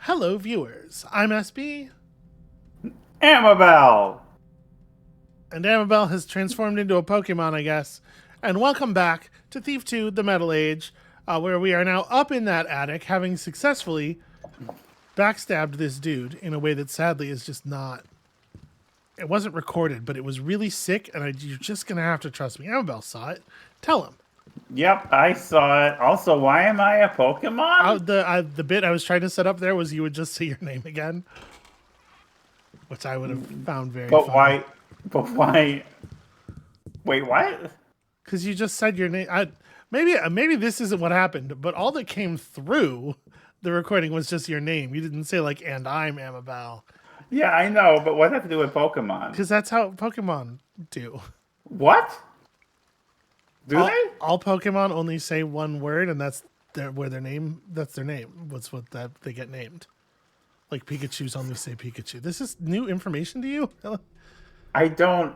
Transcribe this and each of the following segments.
Hello, viewers. I'm SB, Amabel! and Amabel has transformed into a Pokemon, I guess. And welcome back to Thief 2, The Metal Age, where we are now up in that attic, having successfully backstabbed this dude in a way that sadly is just not. It wasn't recorded, but it was really sick, and you're just going to have to trust me. Amabel saw it. Tell him. Yep, I saw it. Also, why am I a Pokemon? The bit I was trying to set up there was you would just say your name again, which I would have found very But funny. why? But why? Wait, what? Because you just said your name. Maybe this isn't what happened, but all that came through the recording was just your name. You didn't say like, "And I'm Amabel," Yeah, I know, but what does that have to do with Pokemon? because that's how Pokemon do. What? Do All, they? all Pokemon only say one word, and that's where their name. That's their name. What's what that they get named. Like Pikachu's only say Pikachu. This is new information to you. I don't.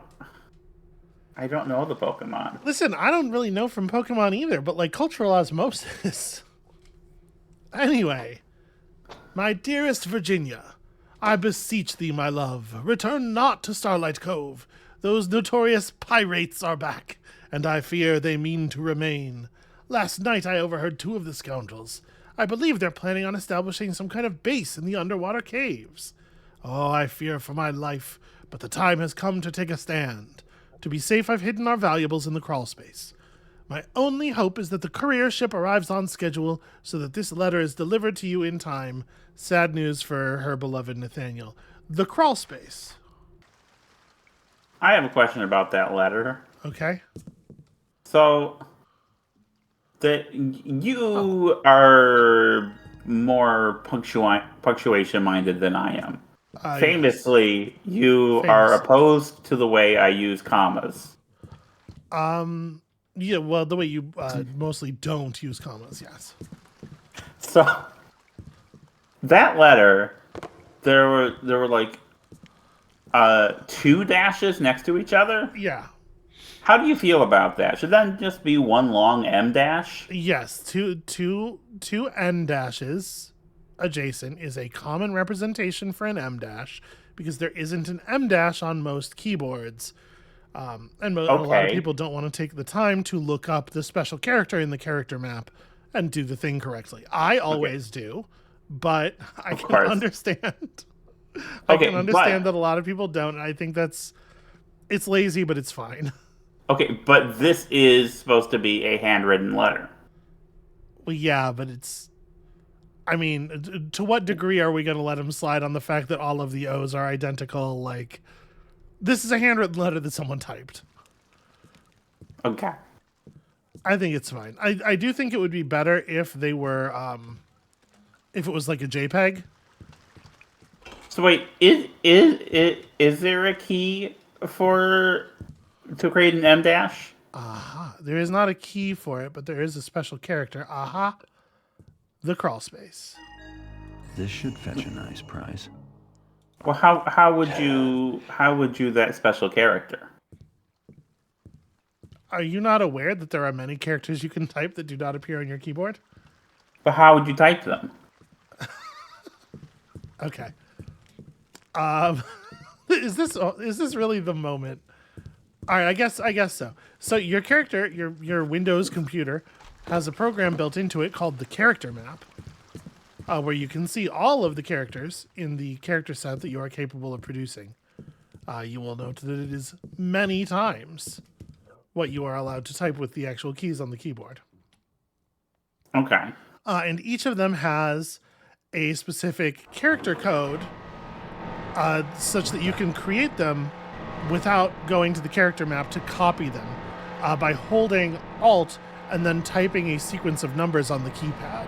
I don't know the Pokemon. Listen, I don't really know from Pokemon either, but like cultural osmosis. Anyway, my dearest Virginia, I beseech thee, my love, return not to Starlight Cove. Those notorious pirates are back, and I fear they mean to remain. Last night I overheard two of the scoundrels. I believe they're planning on establishing some kind of base in the underwater caves. Oh, I fear for my life, but the time has come to take a stand. To be safe, I've hidden our valuables in the crawl space. My only hope is that the courier ship arrives on schedule so that this letter is delivered to you in time. Sad news for her beloved Nathaniel. The crawl space. I have a question about that letter. Okay. So, you are more punctuation minded than I am. Yes. Famously, you are opposed to the way I use commas. Yeah, well, the way you mostly don't use commas, yes. So that letter, there were like two dashes next to each other. Yeah. How do you feel about that? Should that just be one long M dash? Yes, two N dashes adjacent is a common representation for an M dash because there isn't an M dash on most keyboards. And a lot of people don't want to take the time to look up the special character in the character map and do the thing correctly. I always do, but I can understand. I can understand that a lot of people don't. And I think it's lazy, but it's fine. Okay, but this is supposed to be a handwritten letter. Well, yeah, but I mean, to what degree are we going to let him slide on the fact that all of the O's are identical? Like, this is a handwritten letter that someone typed. Okay. I think it's fine. I do think it would be better if they were, if it was like a JPEG. So wait, is there a key to create an M dash? Aha. There is not a key for it, but there is a special character. Aha. The crawl space. This should fetch a nice prize. Well, how would you that special character? Are you not aware that there are many characters you can type that do not appear on your keyboard? But how would you type them? Okay. Is this really the moment? All right, I guess so. So your character, your Windows computer, has a program built into it called the character map, where you can see all of the characters in the character set that you are capable of producing. You will note that it is many times what you are allowed to type with the actual keys on the keyboard. Okay. And each of them has a specific character code such that you can create them without going to the character map to copy them by holding Alt and then typing a sequence of numbers on the keypad.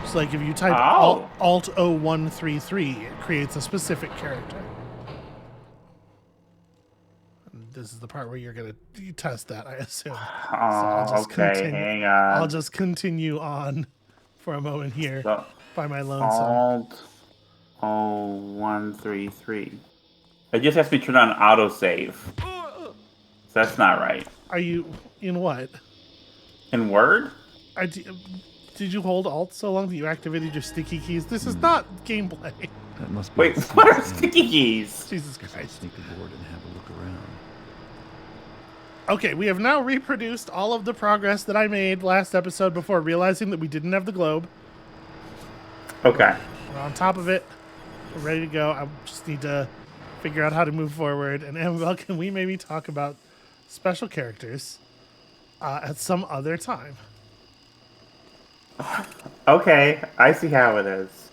So like if you type Alt 0133, it creates a specific character. And this is the part where you're going to test that, I assume. Hang on. I'll just continue on for a moment here by my lonesome. Alt 0133. It just has to be turned on autosave. So that's not right. Are you in what? In Word? Did you hold Alt so long that you activated your sticky keys? This is not gameplay. That must be Wait, the what are seat's end. sticky keys? Jesus Guess I'll Christ. sneak aboard and have a look around. Okay, we have now reproduced all of the progress that I made last episode before realizing that we didn't have the globe. Okay. We're on top of it. We're ready to go. I just need to figure out how to move forward. And Amabel, can we maybe talk about special characters at some other time? Okay, I see how it is.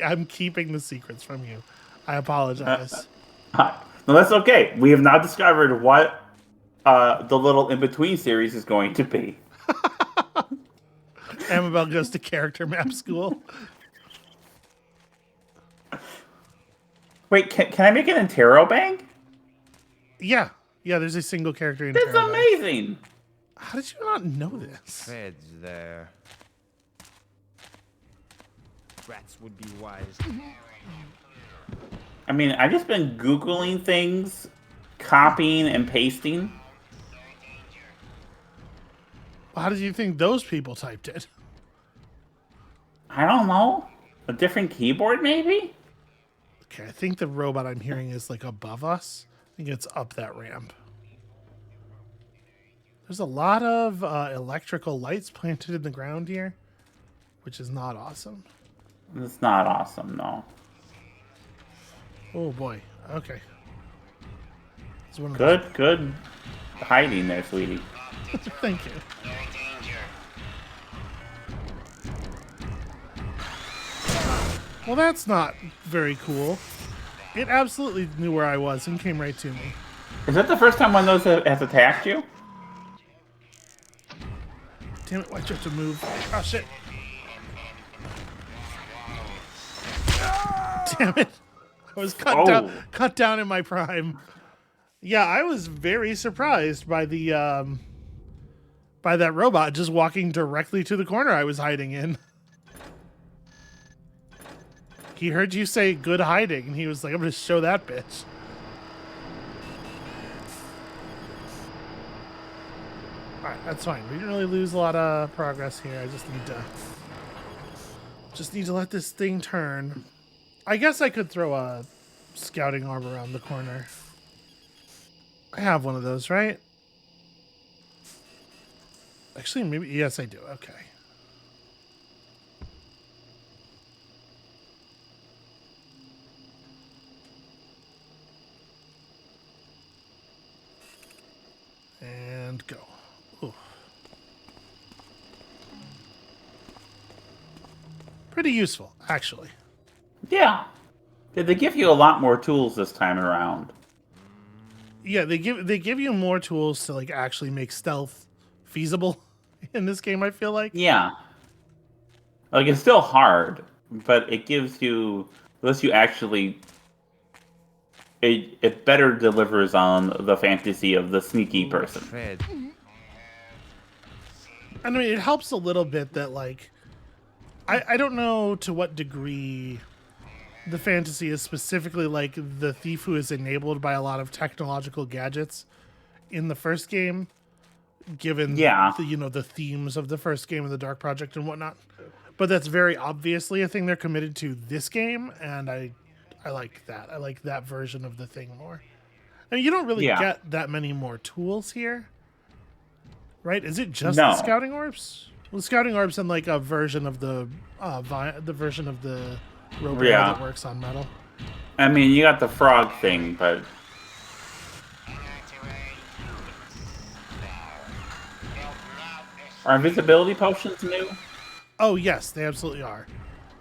I'm keeping the secrets from you. I apologize. No, that's okay. We have now discovered what the little in-between series is going to be. Amabel goes to character map school. Wait, can I make an interrobang? Yeah, there's a single character in That's Terra. amazing. How did you not know this? Feds there. Rats would be wise. I mean, I've just been Googling things, copying and pasting. How did you think those people typed it? I don't know. A different keyboard, maybe? Okay, I think the robot I'm hearing is like above us. I think it's up that ramp. There's a lot of electrical lights planted in the ground here, which is not awesome. It's not awesome, no. Oh boy. Okay. It's one of Good hiding there, sweetie. those- Thank you. Well, that's not very cool. It absolutely knew where I was and came right to me. Is that the first time one of those has attacked you? Damn it, why'd you have to move? Oh, shit. Damn it. I was cut down in my prime. Yeah, I was very surprised by the by that robot just walking directly to the corner I was hiding in. He heard you say good hiding, and he was like, I'm going to show that bitch. Alright, that's fine. We didn't really lose a lot of progress here. I just need to let this thing turn. I guess I could throw a scouting arm around the corner. I have one of those, right? Actually, maybe, yes, I do. Okay. And go. Ooh. Pretty useful, actually. Yeah. They give you a lot more tools this time around. Yeah, they give you more tools to like actually make stealth feasible in this game, I feel like. Yeah. Like, it's still hard, but it lets you actually... It better delivers on the fantasy of the sneaky person. Fed. I mean, it helps a little bit that, like, I don't know to what degree the fantasy is specifically, like, the thief who is enabled by a lot of technological gadgets in the first game, given, the themes of the first game of the Dark Project and whatnot. But that's very obviously a thing they're committed to this game, and I like that. I like that version of the thing more. I mean, you don't really get that many more tools here, right? Is it just the scouting orbs? Well, the scouting orbs and like a version of the version of the robot that works on metal. I mean, you got the frog thing, but are invisibility potions new? Oh yes, they absolutely are.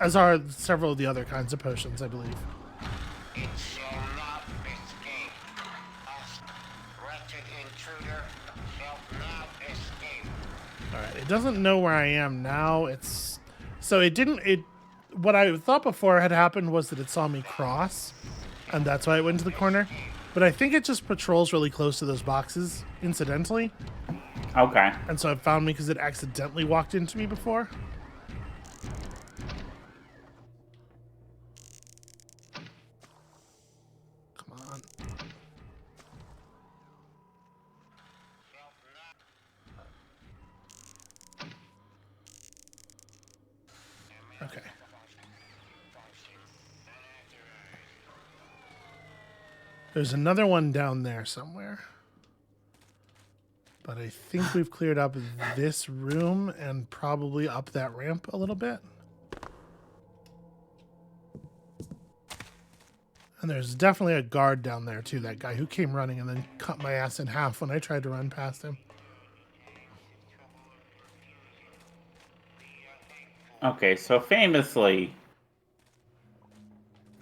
As are several of the other kinds of potions, I believe. It shall not escape. Us, wretched intruder, shall not escape. Alright, it doesn't know where I am now. What I thought before had happened was that it saw me cross, and that's why it went to the corner. But I think it just patrols really close to those boxes, incidentally. Okay. And so it found me because it accidentally walked into me before. Come on. Okay. There's another one down there somewhere. But I think we've cleared up this room and probably up that ramp a little bit. And there's definitely a guard down there too, that guy who came running and then cut my ass in half when I tried to run past him. Okay, so famously,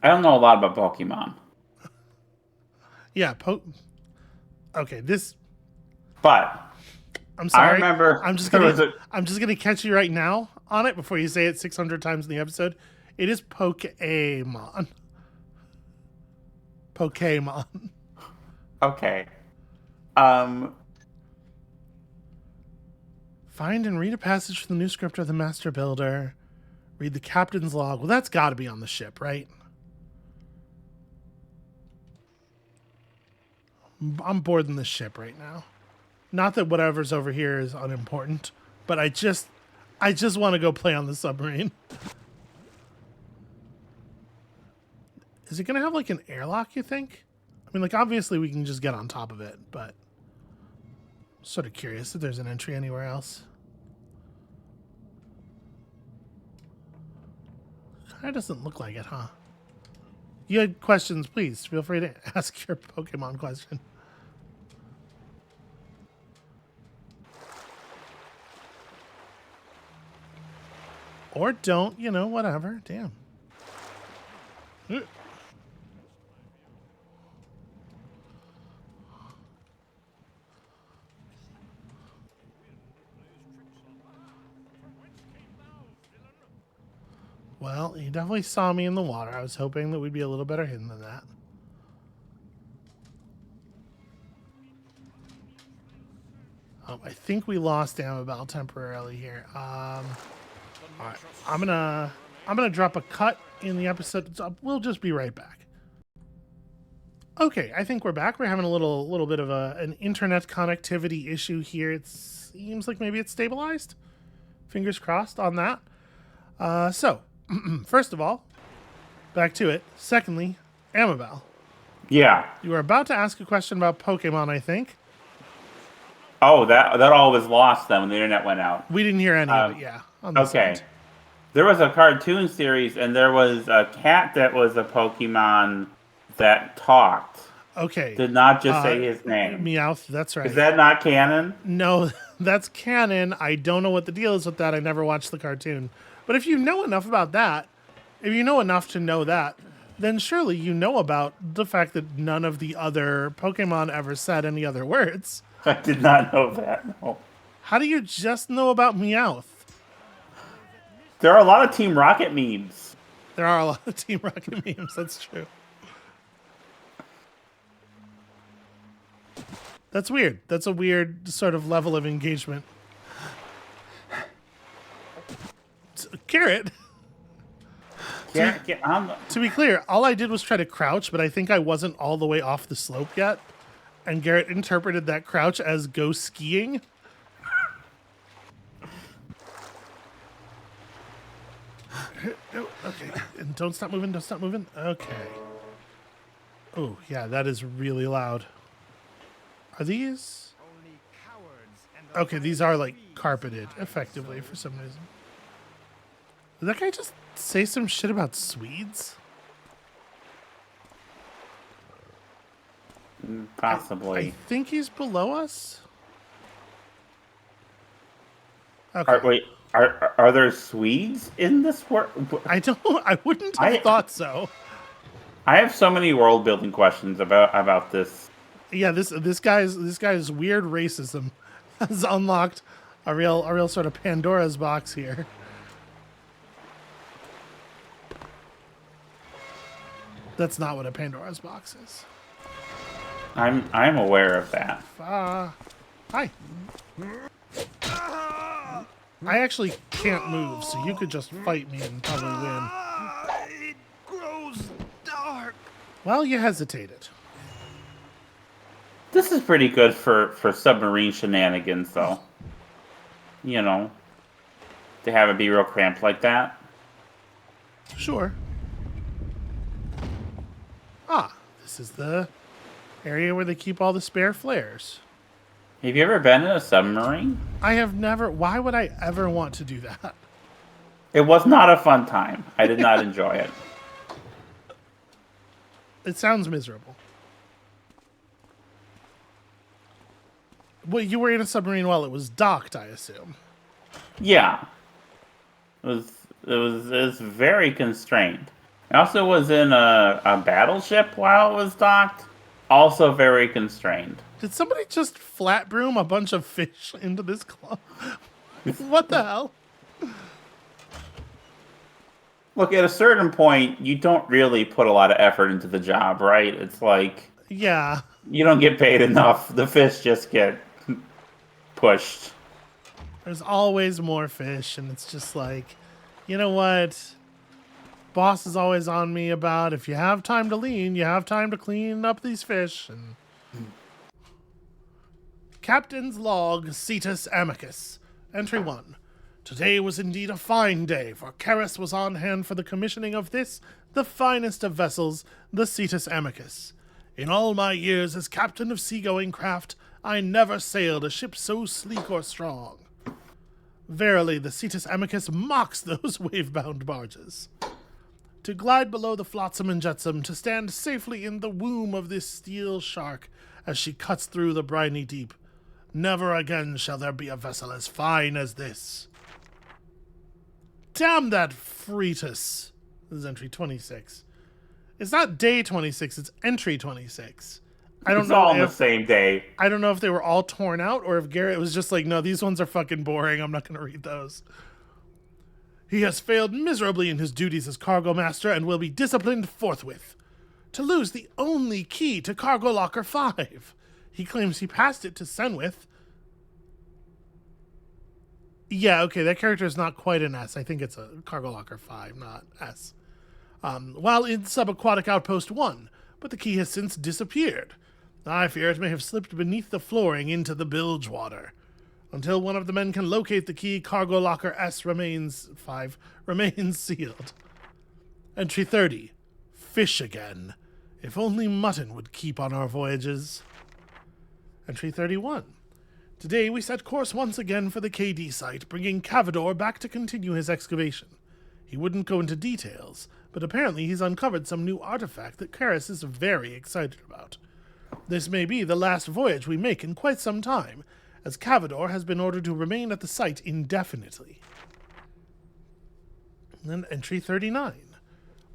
I don't know a lot about Pokemon. Yeah, okay, this... But I'm sorry. I remember I'm just there gonna was a- I'm just gonna catch you right now on it before you say it 600 times in the episode. It is Pokemon. Pokemon. Okay. Find and read a passage from the new script of the Master Builder. Read the captain's log. Well, that's got to be on the ship, right? I'm boarding the ship right now. Not that whatever's over here is unimportant, but I just want to go play on the submarine. Is it going to have like an airlock, you think? I mean, like, obviously we can just get on top of it, but I'm sort of curious if there's an entry anywhere else. Kind of doesn't look like it, huh? You had questions, please feel free to ask your Pokemon question. Or don't, you know, whatever. Damn. Well, he definitely saw me in the water. I was hoping that we'd be a little better hidden than that. I think we lost Amabel temporarily here. All right, I'm gonna drop a cut in the episode. So we'll just be right back. Okay, I think we're back. We're having a little bit of an internet connectivity issue here. It seems like maybe it's stabilized. Fingers crossed on that. So, first of all, back to it. Secondly, Amabel. Yeah. You were about to ask a question about Pokemon, I think. Oh, that all was lost then when the internet went out. We didn't hear any of it, yeah. On this Okay. end. There was a cartoon series, and there was a cat that was a Pokemon that talked. Okay. Did not just say his name. Meowth, that's right. Is that not canon? No, that's canon. I don't know what the deal is with that. I never watched the cartoon. But if you know enough about that, if you know enough to know that, then surely you know about the fact that none of the other Pokemon ever said any other words. I did not know that. No. How do you just know about Meowth? There are a lot of Team Rocket memes. There are a lot of Team Rocket memes, that's true. That's weird. That's a weird sort of level of engagement. Carrot. To be clear, all I did was try to crouch, but I think I wasn't all the way off the slope yet. And Garrett interpreted that crouch as go skiing. Okay, and don't stop moving, don't stop moving. Okay. Oh, yeah, that is really loud. Are these? Okay, these are like carpeted, effectively, for some reason. Did that guy just say some shit about Swedes? Possibly. I think he's below us. Okay. Are there Swedes in this world? I wouldn't have thought so. I have so many world building questions about this. Yeah, this guy's weird racism has unlocked a real sort of Pandora's box here. That's not what a Pandora's box is. I'm aware of that. Hi. I actually can't move, so you could just fight me and probably win. It grows dark. Well, you hesitated. This is pretty good for submarine shenanigans, though. You know, to have it be real cramped like that. Sure. Ah, this is the area where they keep all the spare flares. Have you ever been in a submarine? I have never... Why would I ever want to do that? It was not a fun time. I did not enjoy it. It sounds miserable. Well, you were in a submarine while it was docked, I assume. Yeah. It was very constrained. I also was in a battleship while it was docked. Also very constrained. Did somebody just flat broom a bunch of fish into this club? What the hell? Look, at a certain point, you don't really put a lot of effort into the job, right? It's like Yeah. you don't get paid enough. The fish just get pushed. There's always more fish, and it's just like, you know what? Boss is always on me about if you have time to lean, you have time to clean up these fish. And Captain's Log, Cetus Amicus. Entry 1. Today was indeed a fine day, for Karis was on hand for the commissioning of this, the finest of vessels, the Cetus Amicus. In all my years as captain of seagoing craft, I never sailed a ship so sleek or strong. Verily, the Cetus Amicus mocks those wave-bound barges. To glide below the flotsam and jetsam, to stand safely in the womb of this steel shark as she cuts through the briny deep. Never again shall there be a vessel as fine as this. Damn that Fretus. This is entry 26. It's not day 26, it's entry 26. I don't It's know all on the if same day. I don't know if they were all torn out or if Garrett was just like, no, these ones are fucking boring. I'm not going to read those. He has failed miserably in his duties as cargo master and will be disciplined forthwith. To lose the only key to Cargo Locker 5. He claims he passed it to Senwith. Yeah, okay, that character is not quite an S. I think it's a Cargo Locker 5, not S. While in Subaquatic Outpost 1, but the key has since disappeared. I fear it may have slipped beneath the flooring into the bilge water. Until one of the men can locate the key, Cargo Locker S remains sealed. Entry 30. Fish again. If only mutton would keep on our voyages. Entry 31. Today we set course once again for the KD site, bringing Cavador back to continue his excavation. He wouldn't go into details, but apparently he's uncovered some new artifact that Karis is very excited about. This may be the last voyage we make in quite some time, as Cavador has been ordered to remain at the site indefinitely. And entry 39.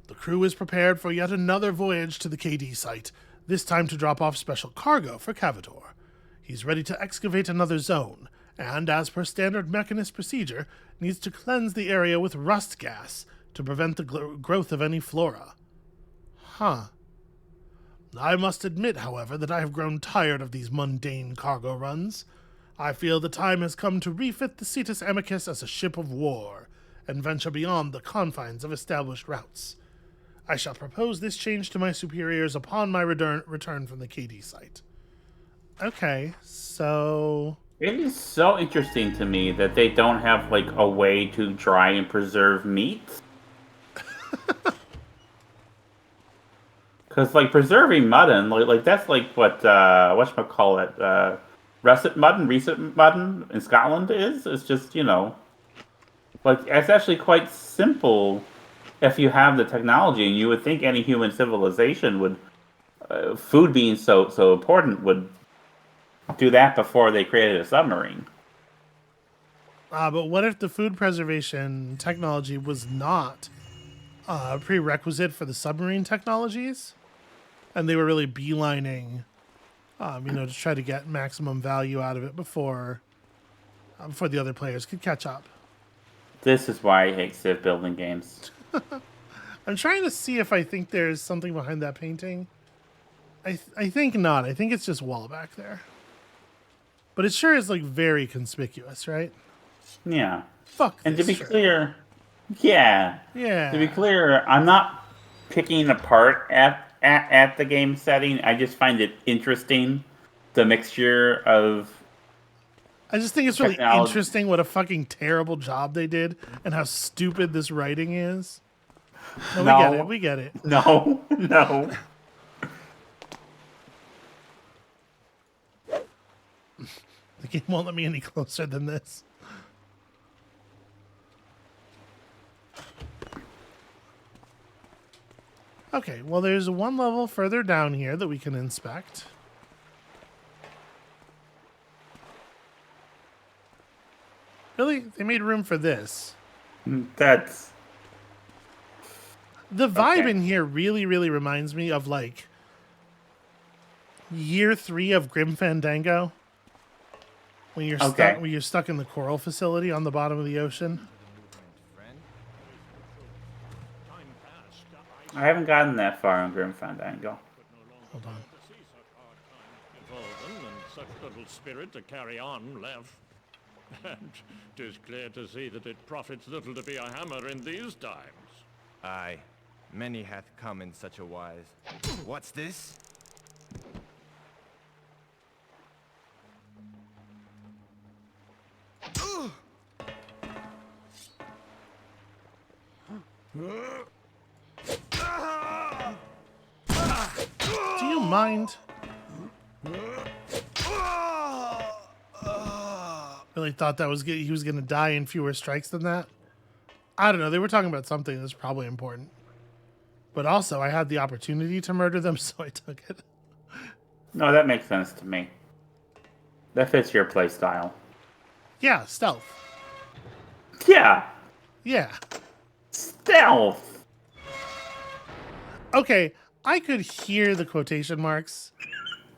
The crew is prepared for yet another voyage to the KD site, this time to drop off special cargo for Cavador. He's ready to excavate another zone, and, as per standard mechanist procedure, needs to cleanse the area with rust gas to prevent the growth of any flora. Huh. I must admit, however, that I have grown tired of these mundane cargo runs. I feel the time has come to refit the Cetus Amicus as a ship of war, and venture beyond the confines of established routes. I shall propose this change to my superiors upon my return from the KD site. Okay, so... It is so interesting to me that they don't have, like, a way to dry and preserve meat. Because, like, preserving mutton, like that's like what, whatchamacallit, recent mutton in Scotland is. It's just, you know, like, it's actually quite simple if you have the technology, and you would think any human civilization would, food being so important, would do that before they created a submarine. But what if the food preservation technology was not a prerequisite for the submarine technologies? And they were really beelining, to try to get maximum value out of it before the other players could catch up. This is why I hate Civ building games. I'm trying to see if I think there's something behind that painting. I think not. I think it's just wall back there. But it sure is, like, very conspicuous, right? Yeah. Fuck And to this be shirt. clear, yeah. Yeah. To be clear, I'm not picking apart at the game setting. I just find it interesting, the mixture of... I just think it's really technology. interesting what a fucking terrible job they did and how stupid this writing is. No, we No. get it. We get it. No, no. The game won't let me any closer than this. Okay, well, there's one level further down here that we can inspect. Really? They made room for this. That's The vibe Okay. in here really, really reminds me of, like, year 3 of Grim Fandango. When you're Okay. stuck in the coral facility on the bottom of the ocean. I haven't gotten that far on Grim Fandango. Hold on. And such little spirit to carry on left. And 'tis clear to see that it profits little to be a hammer in these times. Aye, many hath come in such a wise. What's this? Do you mind? Really thought that he was going to die in fewer strikes than that? I don't know. They were talking about something that's probably important. But also, I had the opportunity to murder them, so I took it. No, that makes sense to me. That fits your play style. Yeah, stealth. Yeah, Yeah. stealth. Okay, I could hear the quotation marks.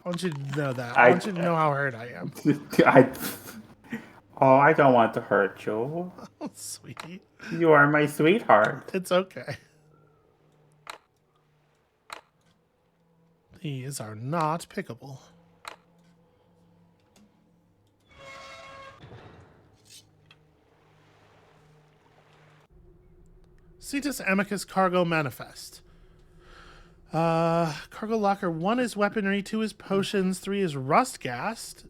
I want you to know that. I want you to know how hurt I am. I don't want to hurt you. Oh, sweetie. You are my sweetheart. It's okay. These are not pickable. Cetus Amicus Cargo Manifest. Cargo locker 1 is weaponry, 2 is potions, 3 is rust gas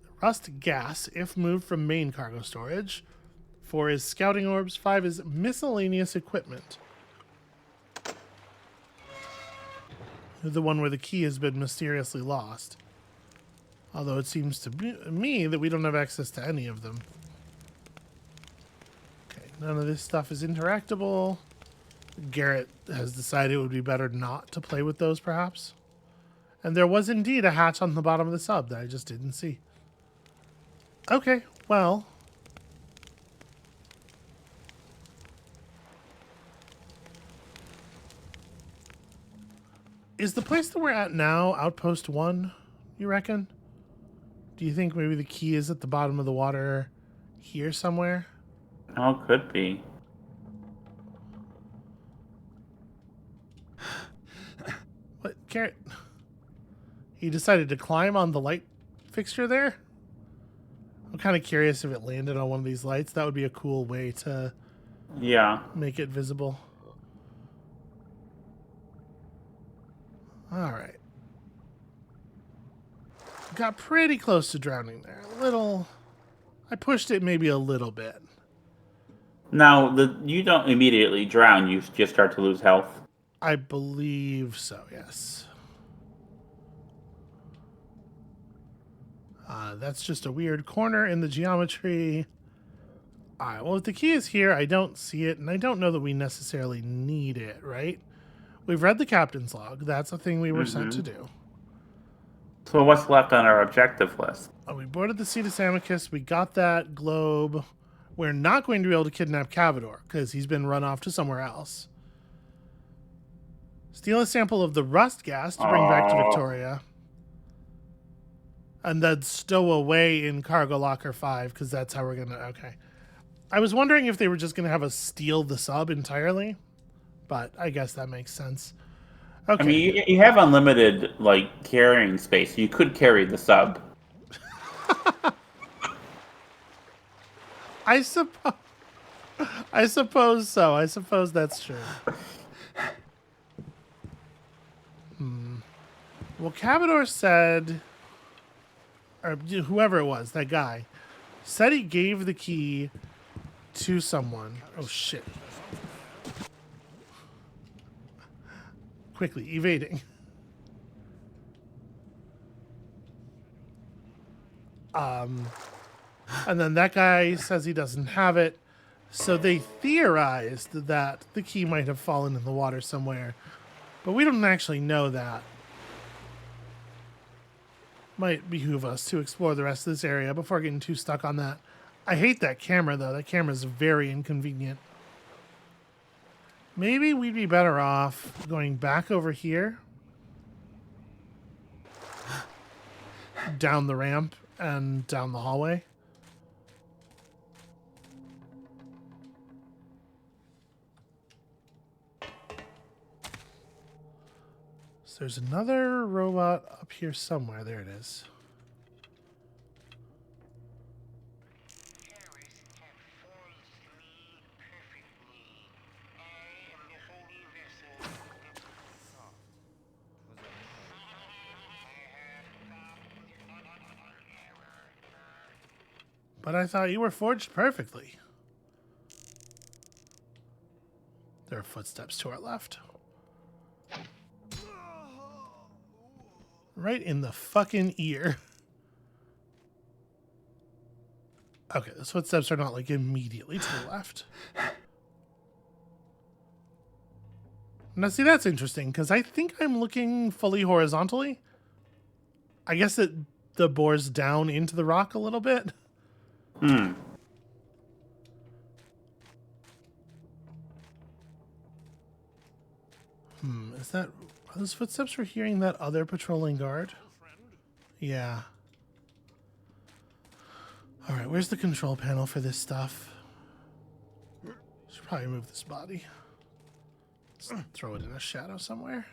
if moved from main cargo storage, 4 is scouting orbs, 5 is miscellaneous equipment. The one where the key has been mysteriously lost. Although it seems to me that we don't have access to any of them. Okay, none of this stuff is interactable. Garrett has decided it would be better not to play with those, perhaps. And there was indeed a hatch on the bottom of the sub that I just didn't see. Okay, well. Is the place that we're at now Outpost 1, you reckon? Do you think maybe the key is at the bottom of the water here somewhere? Oh, could be. What, Garrett? He decided to climb on the light fixture there? I'm kind of curious if it landed on one of these lights. That would be a cool way to Yeah. make it visible. All right. Got pretty close to drowning there. A little. I pushed it maybe a little bit. Now, you don't immediately drown. You just start to lose health. I believe so, yes. That's just a weird corner in the geometry. All right, well, if the key is here, I don't see it, and I don't know that we necessarily need it, right? We've read the captain's log. That's a thing we were sent to do. So what's left on our objective list? We boarded the Cetus Amicus. We got that globe. We're not going to be able to kidnap Cavador because he's been run off to somewhere else. Steal a sample of the rust gas to bring back to Victoria. And then stow away in Cargo Locker 5 because that's how we're going to... Okay. I was wondering if they were just going to have us steal the sub entirely, but I guess that makes sense. Okay. I mean, you have unlimited, like, carrying space. You could carry the sub. I suppose so. I suppose that's true. Well, Cavador said, or whoever it was, that guy, said he gave the key to someone. Oh, shit. quickly evading. And then that guy says he doesn't have it. So they theorized that the key might have fallen in the water somewhere. But we don't actually know that. Might behoove us to explore the rest of this area before getting too stuck on that. I hate that camera, though. That camera's very inconvenient. Maybe we'd be better off going back over here. Down the ramp and down the hallway. So there's another robot up here somewhere. There it is. But I thought you were forged perfectly. There are footsteps to our left. Right in the fucking ear. Okay, those footsteps are not like immediately to the left. Now see, that's interesting because I think I'm looking fully horizontally. I guess it the bores down into the rock a little bit. Is that... Are those footsteps for hearing that other patrolling guard? Yeah. Alright, where's the control panel for this stuff? Should probably move this body. Let's throw it in a shadow somewhere.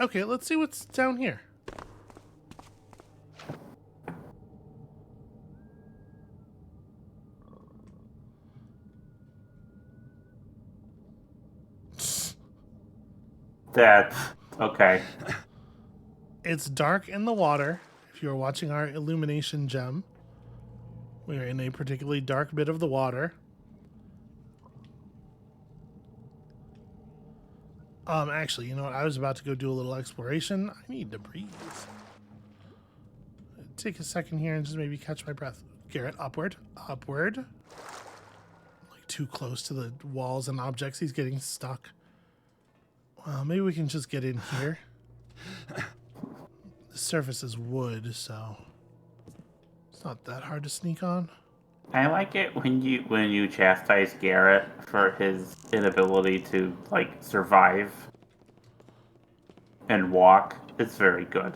Okay, let's see what's down here. That's okay. It's dark in the water. If you're watching our illumination gem, we're in a particularly dark bit of the water. Actually, you know what? I was about to go do a little exploration. I need to breathe. Take a second here and just maybe catch my breath. Garrett, upward. Upward. Like too close to the walls and objects. He's getting stuck. Well, maybe we can just get in here. The surface is wood, so it's not that hard to sneak on. I like it when you chastise Garrett for his inability to like survive and walk. It's very good.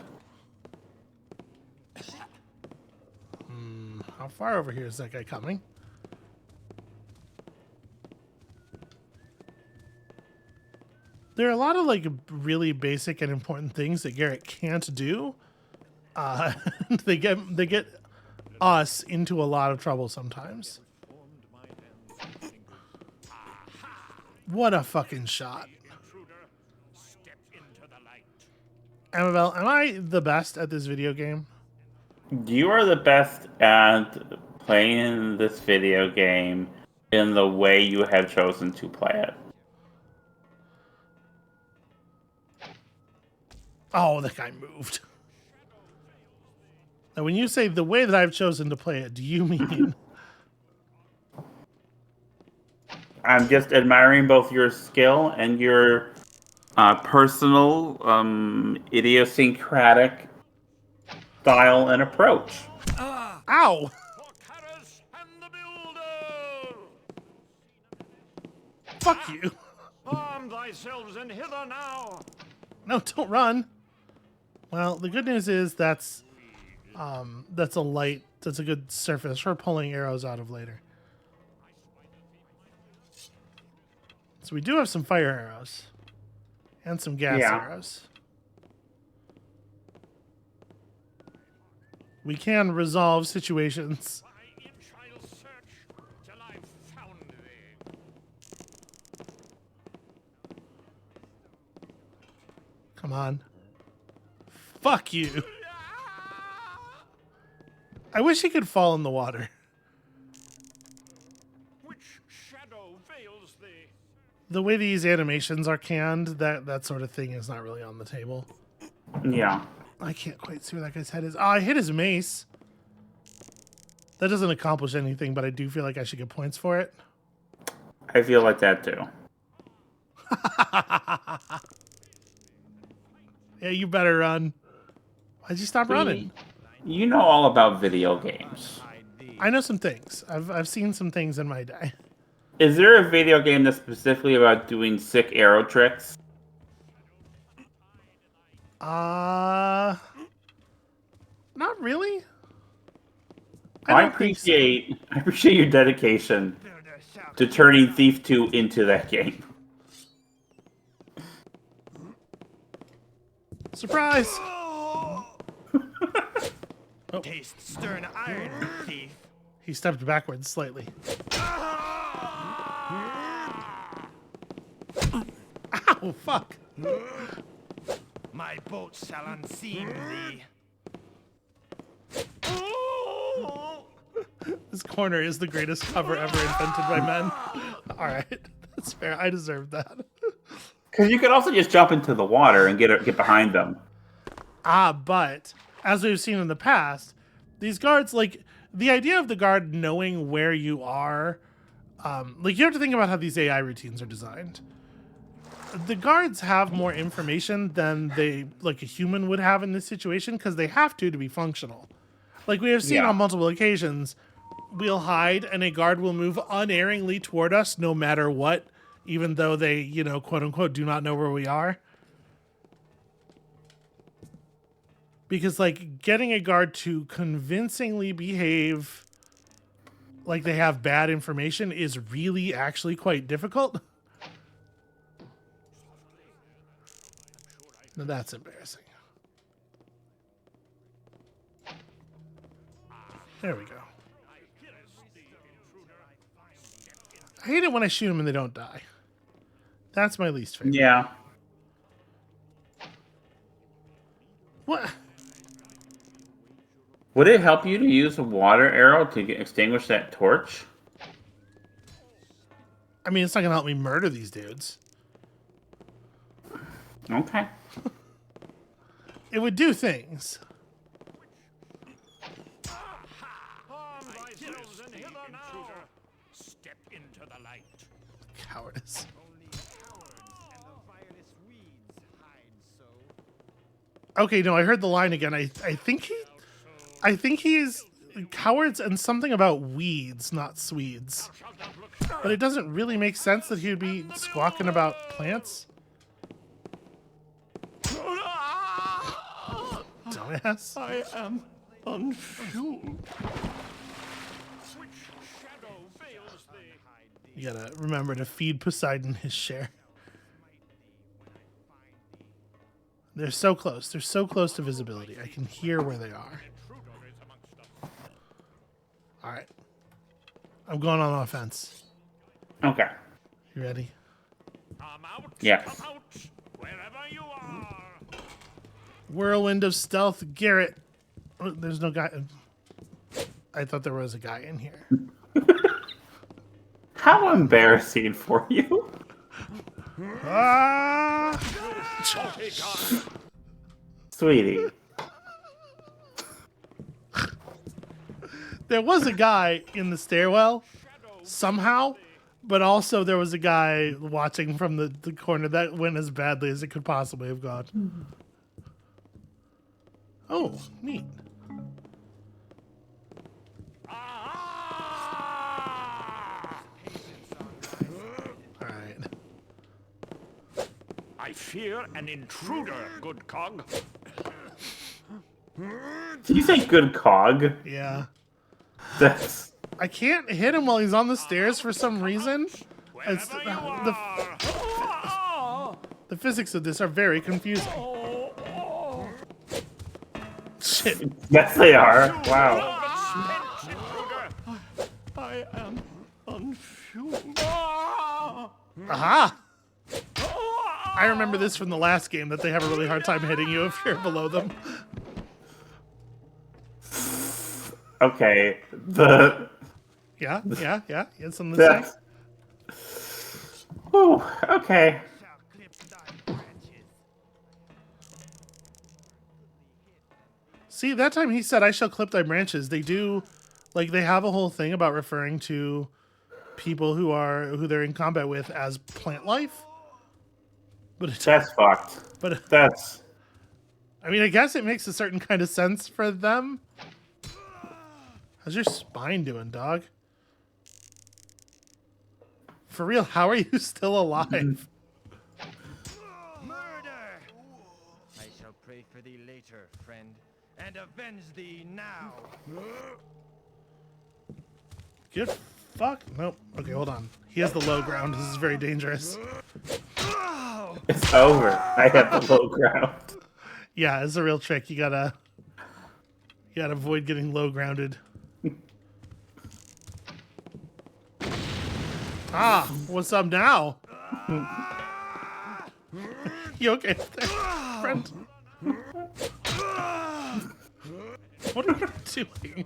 How far over here is that guy coming? There are a lot of like really basic and important things that Garrett can't do. They get us into a lot of trouble sometimes. What a fucking shot. Amabel, am I the best at this video game? You are the best at playing this video game in the way you have chosen to play it. Oh, that guy moved. Now, when you say the way that I've chosen to play it, do you mean... I'm just admiring both your skill and your personal, idiosyncratic style and approach. Ow! Fuck you. Arm thyselves and hither now. No, don't run. Well, the good news is that's a good surface for pulling arrows out of later. So we do have some fire arrows and some gas arrows. We can resolve situations. I'll search till I've found thee. Come on. Fuck you. I wish he could fall in the water. Which shadow veils thee? the way these animations are canned, that sort of thing is not really on the table. Yeah. I can't quite see where that guy's head is. Oh, I hit his mace. That doesn't accomplish anything, but I do feel like I should get points for it. I feel like that too. Yeah, you better run. Why'd you stop running? You know all about video games. I know some things. I've seen some things in my day. Is there a video game that's specifically about doing sick arrow tricks? Not really. I don't think so. appreciate your dedication to turning Thief 2 into that game. Surprise! Taste stern iron, thief. He stepped backwards slightly. Ow, fuck. My boat shall unseam thee. This corner is the greatest cover ever invented by men. Alright, that's fair. I deserve that. Because you could also just jump into the water and get behind them. But as we've seen in the past, these guards, like, the idea of the guard knowing where you are, like, you have to think about how these AI routines are designed. The guards have more information than a human would have in this situation because they have to be functional. Like we have seen on multiple occasions, we'll hide and a guard will move unerringly toward us no matter what, even though they, quote unquote, do not know where we are. Because, like, getting a guard to convincingly behave like they have bad information is really actually quite difficult. Now that's embarrassing. There we go. I hate it when I shoot them and they don't die. That's my least favorite. Yeah. What? Would it help you to use a water arrow to extinguish that torch? I mean, it's not going to help me murder these dudes. Okay. It would do things. Step into the light. Cowardice. Okay, no, I heard the line again. I think he's cowards and something about weeds, not Swedes. But it doesn't really make sense that he would be squawking about plants. Dumbass. I am unfueled. Which shadow veils thee? You gotta remember to feed Poseidon his share. They're so close. They're so close to visibility. I can hear where they are. All right. I'm going on offense. Okay. You ready? Come out. Yes. Come out. Wherever you are. Whirlwind of stealth, Garrett. Oh, there's no guy. I thought there was a guy in here. How embarrassing for you. Ah! Sweetie. There was a guy in the stairwell somehow, but also there was a guy watching from the corner that went as badly as it could possibly have gone. Oh, neat. All right. I fear an intruder, good cog. Did you say good cog? Yeah. That's... I can't hit him while he's on the stairs for some reason. It's, Wherever you are. the physics of this are very confusing. Shit. Yes, they are. Wow. I am unfueled. Aha! I remember this from the last game, that they have a really hard time hitting you if you're below them. Okay. Yeah. You had something to say? Whew, okay. Shall clip thy branches. See, that time he said, I shall clip thy branches. They do, like, they have a whole thing about referring to people who they're in combat with as plant life. But That's fucked. but That's... I mean, I guess it makes a certain kind of sense for them. How's your spine doing, dog? For real, how are you still alive? Murder! I shall pray for thee later, friend, and avenge thee now. Good fuck. Nope. Okay, hold on. He has the low ground. This is very dangerous. It's over. I have the low ground. Yeah, it's a real trick. You gotta avoid getting low grounded. Ah, what's up now? You okay there, friend? What are you doing?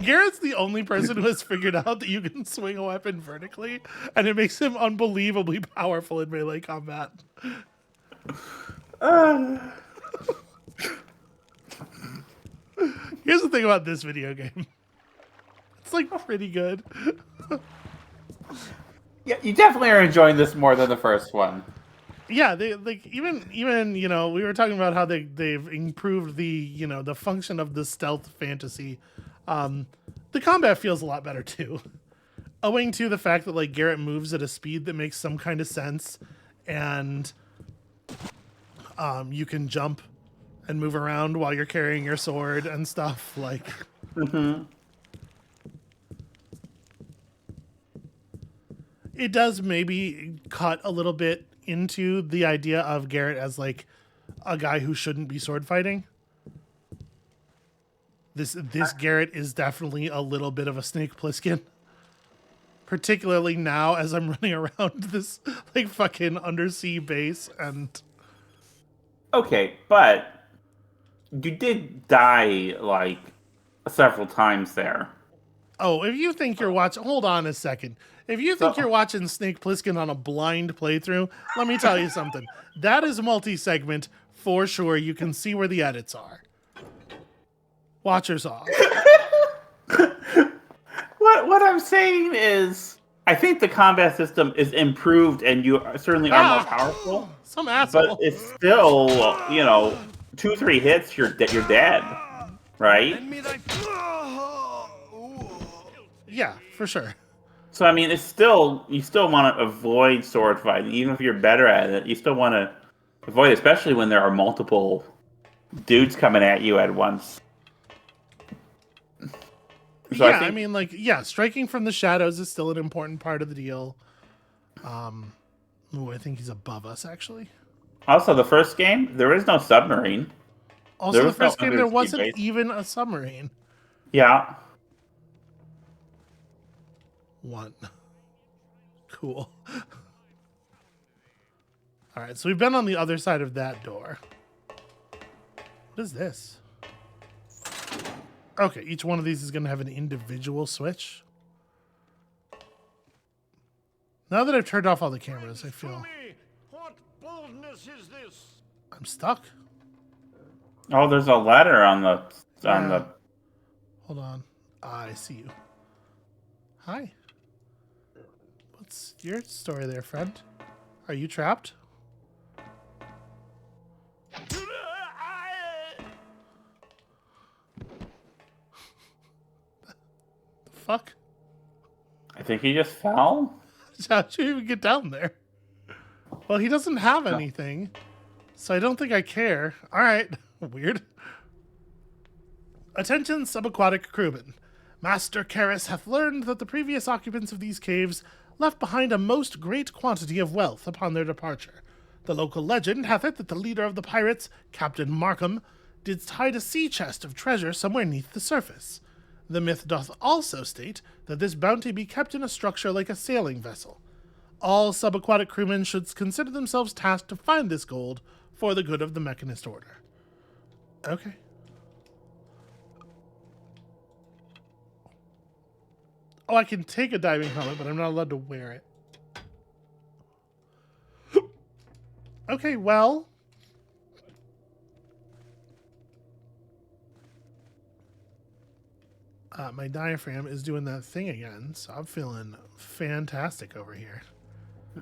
Garrett's the only person who has figured out that you can swing a weapon vertically, and it makes him unbelievably powerful in melee combat. Here's the thing about this video game. It's like pretty good. Yeah, you definitely are enjoying this more than the first one. Yeah, they like even you know, we were talking about how they've improved the function of the stealth fantasy. The combat feels a lot better too, owing to the fact that like Garrett moves at a speed that makes some kind of sense, and you can jump and move around while you're carrying your sword and stuff like. It does maybe cut a little bit into the idea of Garrett as like a guy who shouldn't be sword fighting. This Garrett is definitely a little bit of a Snake Plissken. Particularly now as I'm running around this like fucking undersea base and Okay, but you did die like several times there. oh, if you think you're watching, hold on a second. If you think you're watching Snake Plissken on a blind playthrough, let me tell you something. That is multi-segment for sure. You can see where the edits are. Watchers off. What I'm saying is, I think the combat system is improved, and you certainly are more powerful. Some asshole. But it's still, 2-3 hits, you're dead, right? Lend me thy. Yeah, for sure. So I mean, it's still you still want to avoid sword fighting, even if you're better at it. You still want to avoid, especially when there are multiple dudes coming at you at once. So Yeah, I mean, like, yeah, striking from the shadows is still an important part of the deal. Ooh, I think he's above us, actually. Also, the first game, there is no submarine. Also, the first game, there undersea wasn't base. even a submarine. Yeah. One. Cool. All right, so we've been on the other side of that door. What is this? Okay, each one of these is going to have an individual switch. Now that I've turned off all the cameras, I feel What boldness is this? I'm stuck. Oh, there's a letter on the. Hold on. I see you. Hi. What's your story there, friend? Are you trapped? The fuck? I think he just fell. How'd you even get down there? Well, he doesn't have anything, so I don't think I care. All right. Weird. Attention, subaquatic crewmen. Master Karis hath learned that the previous occupants of these caves left behind a most great quantity of wealth upon their departure. The local legend hath it that the leader of the pirates, Captain Markham, did hide a sea chest of treasure somewhere neath the surface. The myth doth also state that this bounty be kept in a structure like a sailing vessel. All subaquatic crewmen should consider themselves tasked to find this gold for the good of the Mechanist Order. Okay. Oh, I can take a diving helmet, but I'm not allowed to wear it. Okay, well. My diaphragm is doing that thing again, so I'm feeling fantastic over here.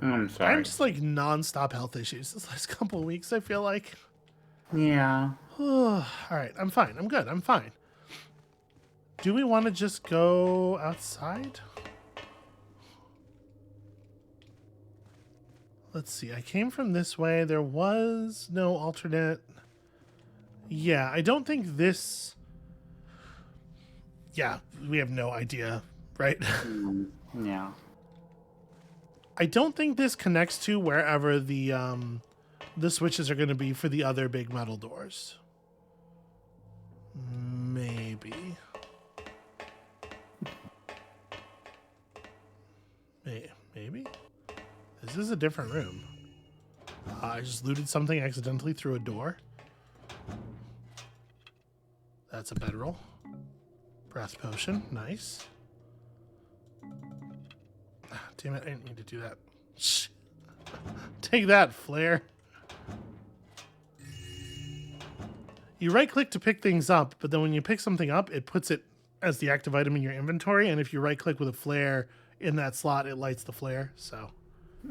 I'm sorry. I'm just like non-stop health issues this last couple of weeks, I feel like. Yeah. All right, I'm fine. I'm good. I'm fine. Do we want to just go outside? Let's see. I came from this way. There was no alternate. Yeah, I don't think this... Yeah, we have no idea, right? Yeah. I don't think this connects to wherever the switches are going to be for the other big metal doors. Maybe. Maybe? This is a different room. I just looted something accidentally through a door. That's a bedroll. Breath potion. Nice. Ah, damn it, I didn't mean to do that. Shh. Take that, Flare. You right-click to pick things up, but then when you pick something up, it puts it as the active item in your inventory, and if you right-click with a flare in that slot, it lights the flare, so...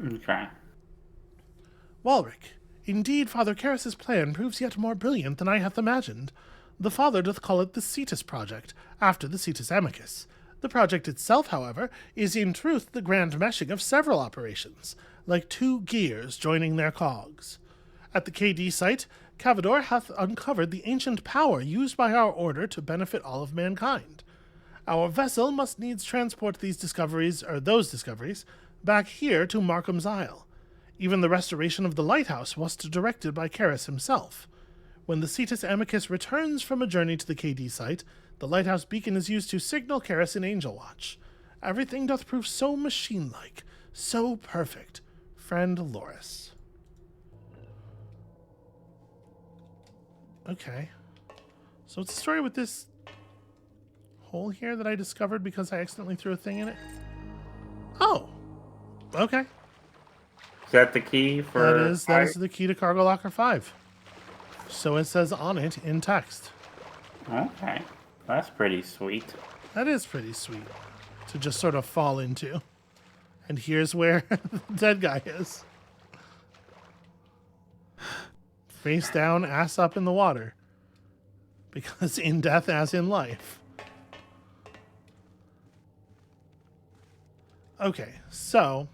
Okay. Walric, indeed Father Karras' plan proves yet more brilliant than I hath imagined. The Father doth call it the Cetus Project, after the Cetus Amicus. The project itself, however, is in truth the grand meshing of several operations, like two gears joining their cogs. At the KD site, Cavador hath uncovered the ancient power used by our order to benefit all of mankind. Our vessel must needs transport those discoveries, back here to Markham's Isle. Even the restoration of the lighthouse was directed by Karras himself. When the Cetus Amicus returns from a journey to the KD site, the lighthouse beacon is used to signal Karras in Angel Watch. Everything doth prove so machine-like, so perfect. Friend Loris. Okay. So what's the story with this hole here that I discovered because I accidentally threw a thing in it? Oh. Okay. Is that the key for... That is the key to Cargo Locker 5. So it says on it in text. Okay. That's pretty sweet. That is pretty sweet to just sort of fall into. And here's where the dead guy is. Face down, ass up in the water. Because in death as in life. Okay, so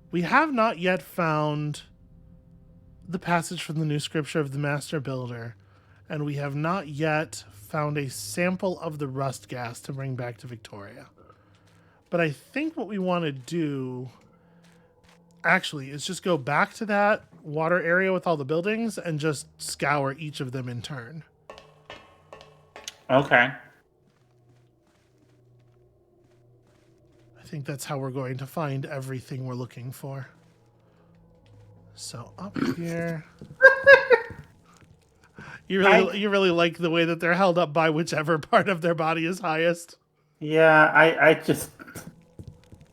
we have not yet found the passage from the New Scripture of the Master Builder, and we have not yet found a sample of the rust gas to bring back to Victoria. But I think what we want to do actually is just go back to that water area with all the buildings and just scour each of them in turn. Okay. I think that's how we're going to find everything we're looking for. So up here. You really like the way that they're held up by whichever part of their body is highest. Yeah,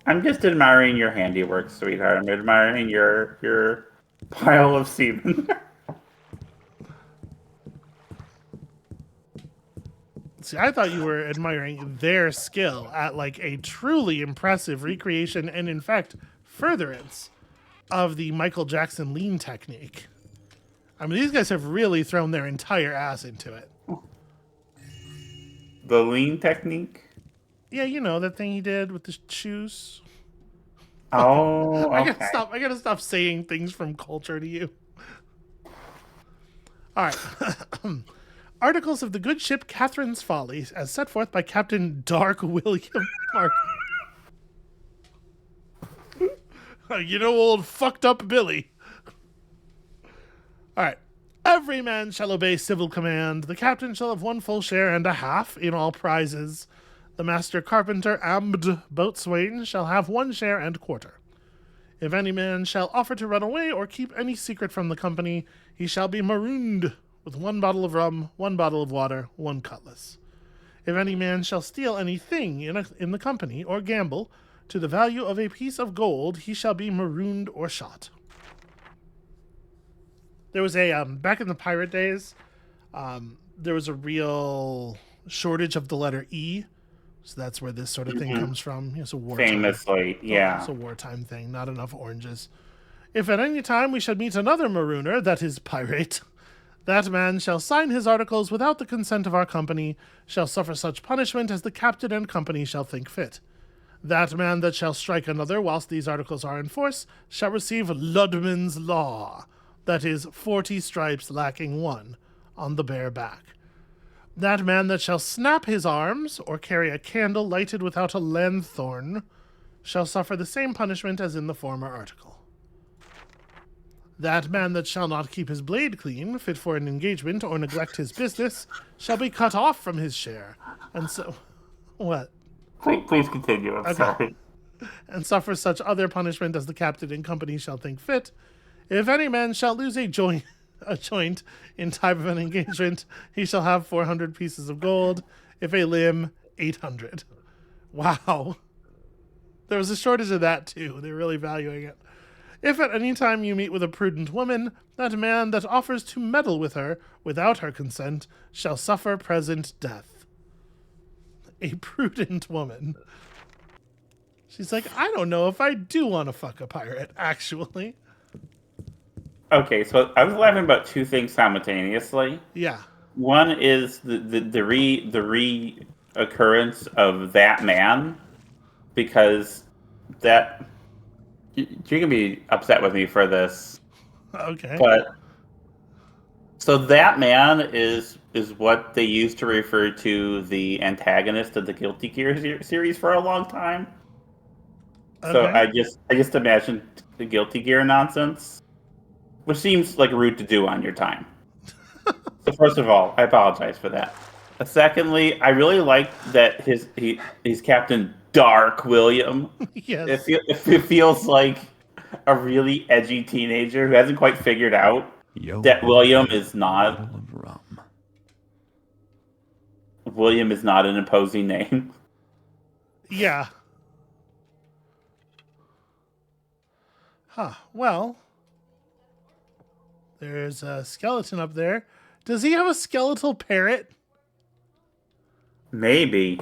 I'm just admiring your handiwork, sweetheart. I'm admiring your pile of semen. See, I thought you were admiring their skill at like a truly impressive recreation and, in fact, furtherance of the Michael Jackson lean technique. I mean, these guys have really thrown their entire ass into it. The lean technique? Yeah, you know, that thing he did with the shoes. Oh, okay. I gotta stop saying things from culture to you. All right. Articles of the good ship Catherine's Folly, as set forth by Captain Dark William Mark. You know, old fucked up Billy. All right. Every man shall obey civil command. The captain shall have one full share and a half in all prizes. The master carpenter and boatswain shall have one share and quarter. If any man shall offer to run away or keep any secret from the company, he shall be marooned with 1 bottle of rum, 1 bottle of water, 1 cutlass. If any man shall steal anything in the company or gamble to the value of a piece of gold, he shall be marooned or shot. There was a back in the pirate days, there was a real shortage of the letter E, so that's where this sort of thing comes from. It's a wartime. Famously, yeah. It's a wartime thing. Not enough oranges. If at any time we should meet another marooner, that is pirate, that man shall sign his articles without the consent of our company, shall suffer such punishment as the captain and company shall think fit. That man that shall strike another whilst these articles are in force shall receive Ludman's law, that is 40 stripes lacking 1, on the bare back. That man that shall snap his arms, or carry a candle lighted without a lanthorn, shall suffer the same punishment as in the former article. That man that shall not keep his blade clean, fit for an engagement, or neglect his business, shall be cut off from his share, and so... What? Please continue, I'm sorry. And suffer such other punishment as the captain and company shall think fit. If any man shall lose a joint in time of an engagement, he shall have 400 pieces of gold. If a limb, 800. Wow. There was a shortage of that too. They're really valuing it. If at any time you meet with a prudent woman, that man that offers to meddle with her without her consent shall suffer present death. A prudent woman. She's like, I don't know if I do want to fuck a pirate, actually. Okay, so I was laughing about two things simultaneously. Yeah. One is the reoccurrence of that man, because that you're gonna be upset with me for this. Okay. But so that man is what they used to refer to the antagonist of the Guilty Gear series for a long time. Okay. So I just imagined the Guilty Gear nonsense, which seems like rude to do on your time. So first of all, I apologize for that. Secondly, I really like that he's Captain Dark William. Yes. It feels like a really edgy teenager who hasn't quite figured out that William is not an imposing name. Yeah. Huh. Well, there's a skeleton up there. Does he have a skeletal parrot? Maybe.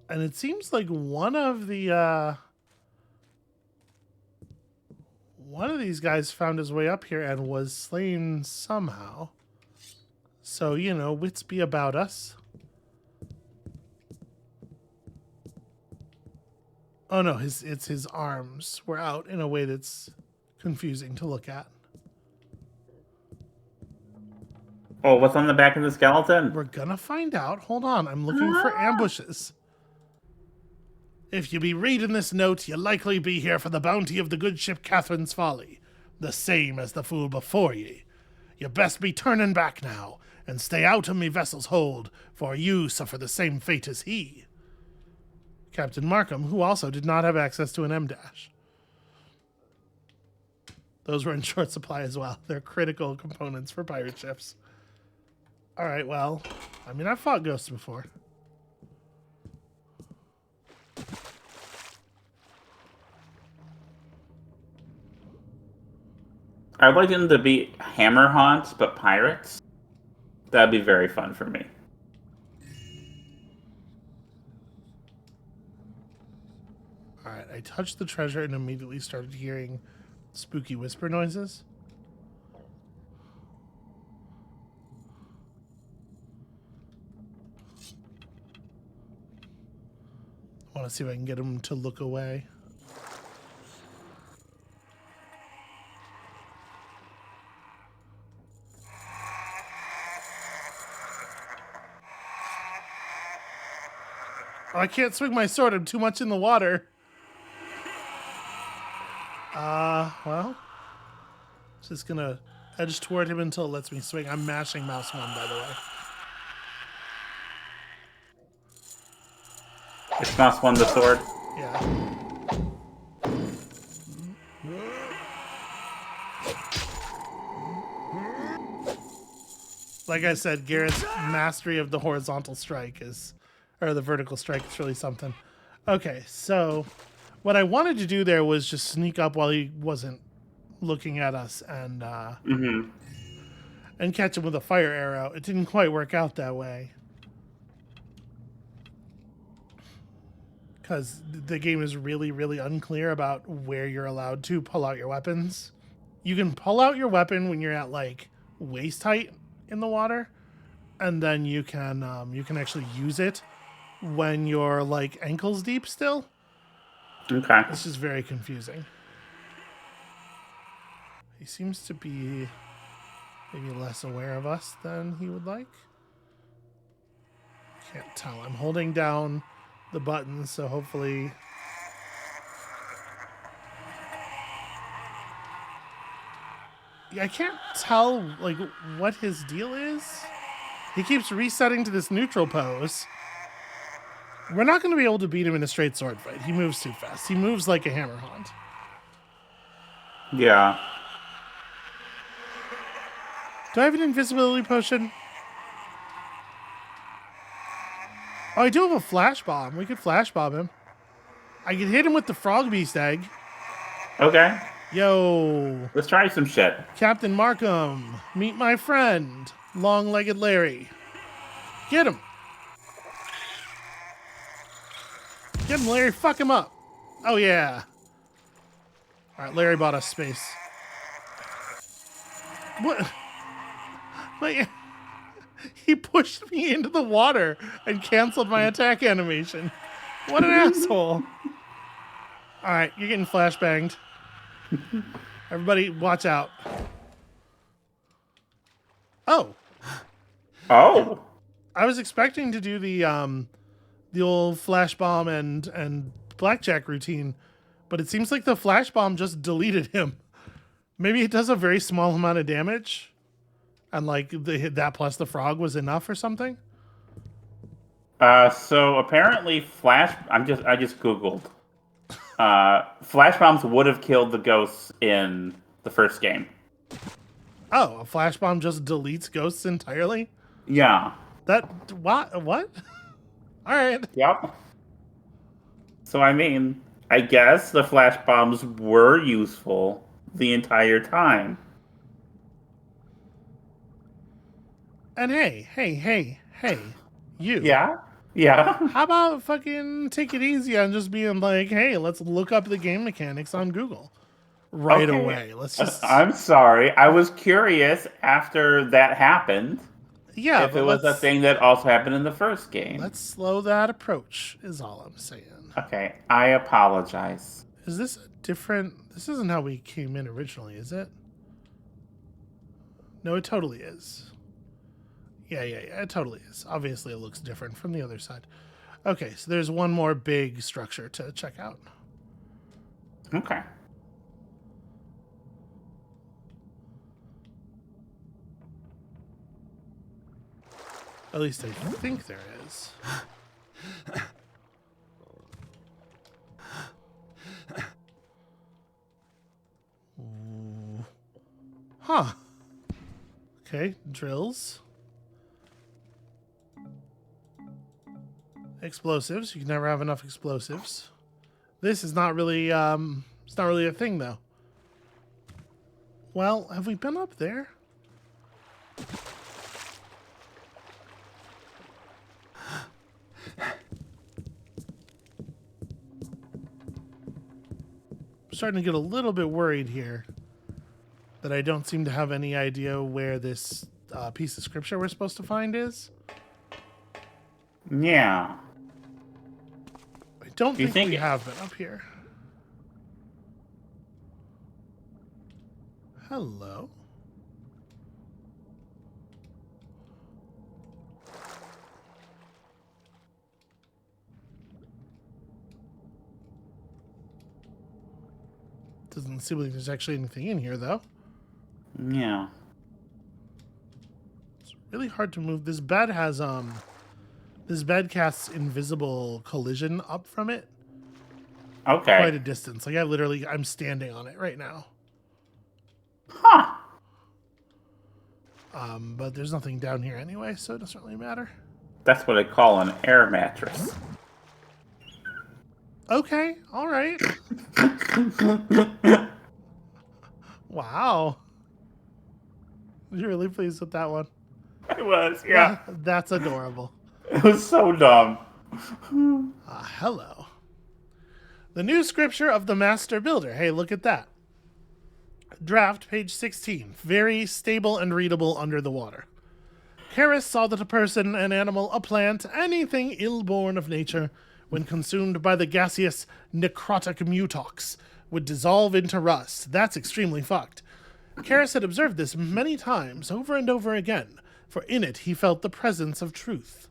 And it seems like one of these guys found his way up here and was slain somehow. So, wits be about us. Oh no, it's his arms were out in a way that's confusing to look at. Oh, what's on the back of the skeleton? We're gonna find out. Hold on, I'm looking for ambushes. If you be reading this note, you likely be here for the bounty of the good ship Catherine's Folly, the same as the fool before ye. You best be turning back now, and stay out of me vessel's hold, for you suffer the same fate as he. Captain Markham, who also did not have access to an M-dash. Those were in short supply as well. They're critical components for pirate ships. All right, well, I've fought ghosts before. I'd like them to be hammer haunts, but pirates. That'd be very fun for me. All right, I touched the treasure and immediately started hearing spooky whisper noises. I want to see if I can get him to look away. Oh, I can't swing my sword. I'm too much in the water. Well, just gonna edge toward him until it lets me swing. I'm mashing mouse 1, by the way. It's mouse 1 the sword. Yeah. Like I said, Garrett's mastery of the horizontal strike or the vertical strike is really something. Okay, so what I wanted to do there was just sneak up while he wasn't looking at us and catch him with a fire arrow. It didn't quite work out that way. Because the game is really, really unclear about where you're allowed to pull out your weapons. You can pull out your weapon when you're at like waist height in the water, and then you can actually use it when you're like ankles deep still. Okay. This is very confusing. He seems to be maybe less aware of us than he would like. Can't tell. I'm holding down the buttons, so hopefully... Yeah, I can't tell like what his deal is. He keeps resetting to this neutral pose. We're not going to be able to beat him in a straight sword fight. He moves too fast. He moves like a hammerhand. Yeah. Do I have an invisibility potion? Oh, I do have a flash bomb. We could flash bomb him. I could hit him with the frog beast egg. Okay. Yo. Let's try some shit. Captain Markham, meet my friend, long-legged Larry. Get him. Get him, Larry. Fuck him up. Oh, yeah. All right, Larry bought us space. What? Like, he pushed me into the water and canceled my attack animation. What an asshole. All right, you're getting flashbanged. Everybody, watch out. Oh. Oh. I was expecting to do the old flash bomb and blackjack routine, but it seems like the flash bomb just deleted him. Maybe it does a very small amount of damage, and like that plus the frog was enough or something. So apparently I just Googled. Flash bombs would have killed the ghosts in the first game. Oh, a flash bomb just deletes ghosts entirely? Yeah. What? All right. Yep. So I mean, I guess the flash bombs were useful the entire time. And hey, you. Yeah? Yeah. How about fucking take it easy on just being like, hey, let's look up the game mechanics on Google right Okay. away. Let's just... I'm sorry. I was curious after that happened. Yeah, if it was a thing that also happened in the first game. Let's slow that approach, is all I'm saying. Okay, I apologize. Is this a different... This isn't how we came in originally, is it? No, it totally is. Yeah, it totally is. Obviously, it looks different from the other side. Okay, so there's one more big structure to check out. Okay. At least I think there is. Ooh. Huh. Okay, drills. Explosives. You can never have enough explosives. This is not really it's not really a thing though. Well, have we been up there? I'm starting to get a little bit worried here that I don't seem to have any idea where this piece of scripture we're supposed to find is. Yeah. I don't think we have been up here. Hello. Doesn't seem like there's actually anything in here, though. Yeah. It's really hard to move. This bed has this bed casts invisible collision up from it. Okay. Quite a distance. Like I'm standing on it right now. Huh. But there's nothing down here anyway, so it doesn't really matter. That's what I call an air mattress. Okay, all right. Wow. You're really pleased with that one. I was, yeah. That's adorable. It was so dumb. Hello. The new scripture of the Master Builder. Hey, look at that. Draft, page 16. Very stable and readable under the water. Karis saw that a person, an animal, a plant, anything ill-born of nature, when consumed by the gaseous necrotic mutox, would dissolve into rust. That's extremely fucked. Karis had observed this many times, over and over again, for in it he felt the presence of truth.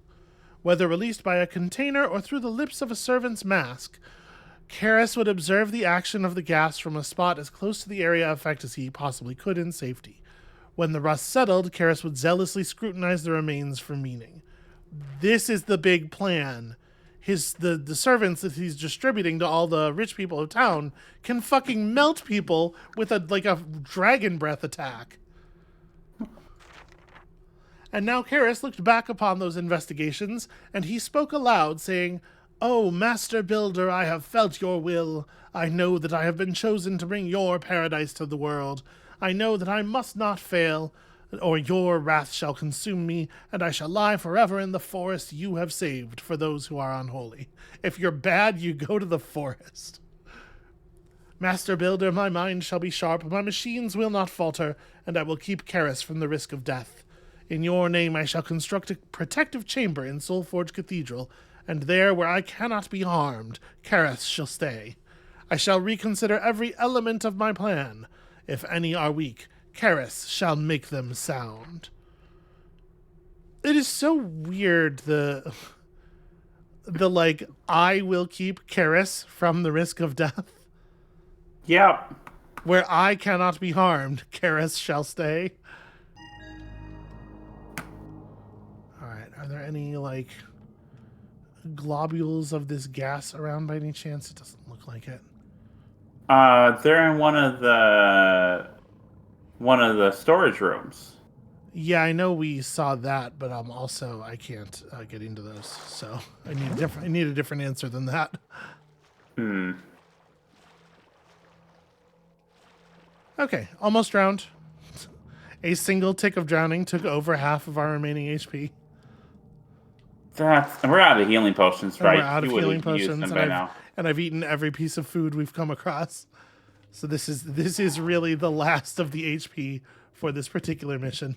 Whether released by a container or through the lips of a servant's mask, Karis would observe the action of the gas from a spot as close to the area of effect as he possibly could in safety. When the rust settled, Karis would zealously scrutinize the remains for meaning. This is the big plan. The servants that he's distributing to all the rich people of town can fucking melt people with a dragon breath attack. And now Karis looked back upon those investigations, and he spoke aloud, saying, "O Master Builder, I have felt your will. I know that I have been chosen to bring your paradise to the world. I know that I must not fail, or your wrath shall consume me, and I shall lie forever in the forest you have saved for those who are unholy. If you're bad, you go to the forest. Master Builder, my mind shall be sharp, my machines will not falter, and I will keep Karis from the risk of death. In your name I shall construct a protective chamber in Soulforge Cathedral, and there, where I cannot be harmed, Karis shall stay. I shall reconsider every element of my plan. If any are weak, Karis shall make them sound." It is so weird, the I will keep Karis from the risk of death. Yep. Where I cannot be harmed, Karis shall stay. Alright, are there any, globules of this gas around by any chance? It doesn't look like it. They're in one of the storage rooms. Yeah, I know we saw that, but also I can't get into those, so I need a different answer than that. Okay, almost drowned. A single tick of drowning took over half of our remaining HP. And we're out of healing potions, right? We're out of healing potions, now. and I've eaten every piece of food we've come across. So this is really the last of the HP for this particular mission.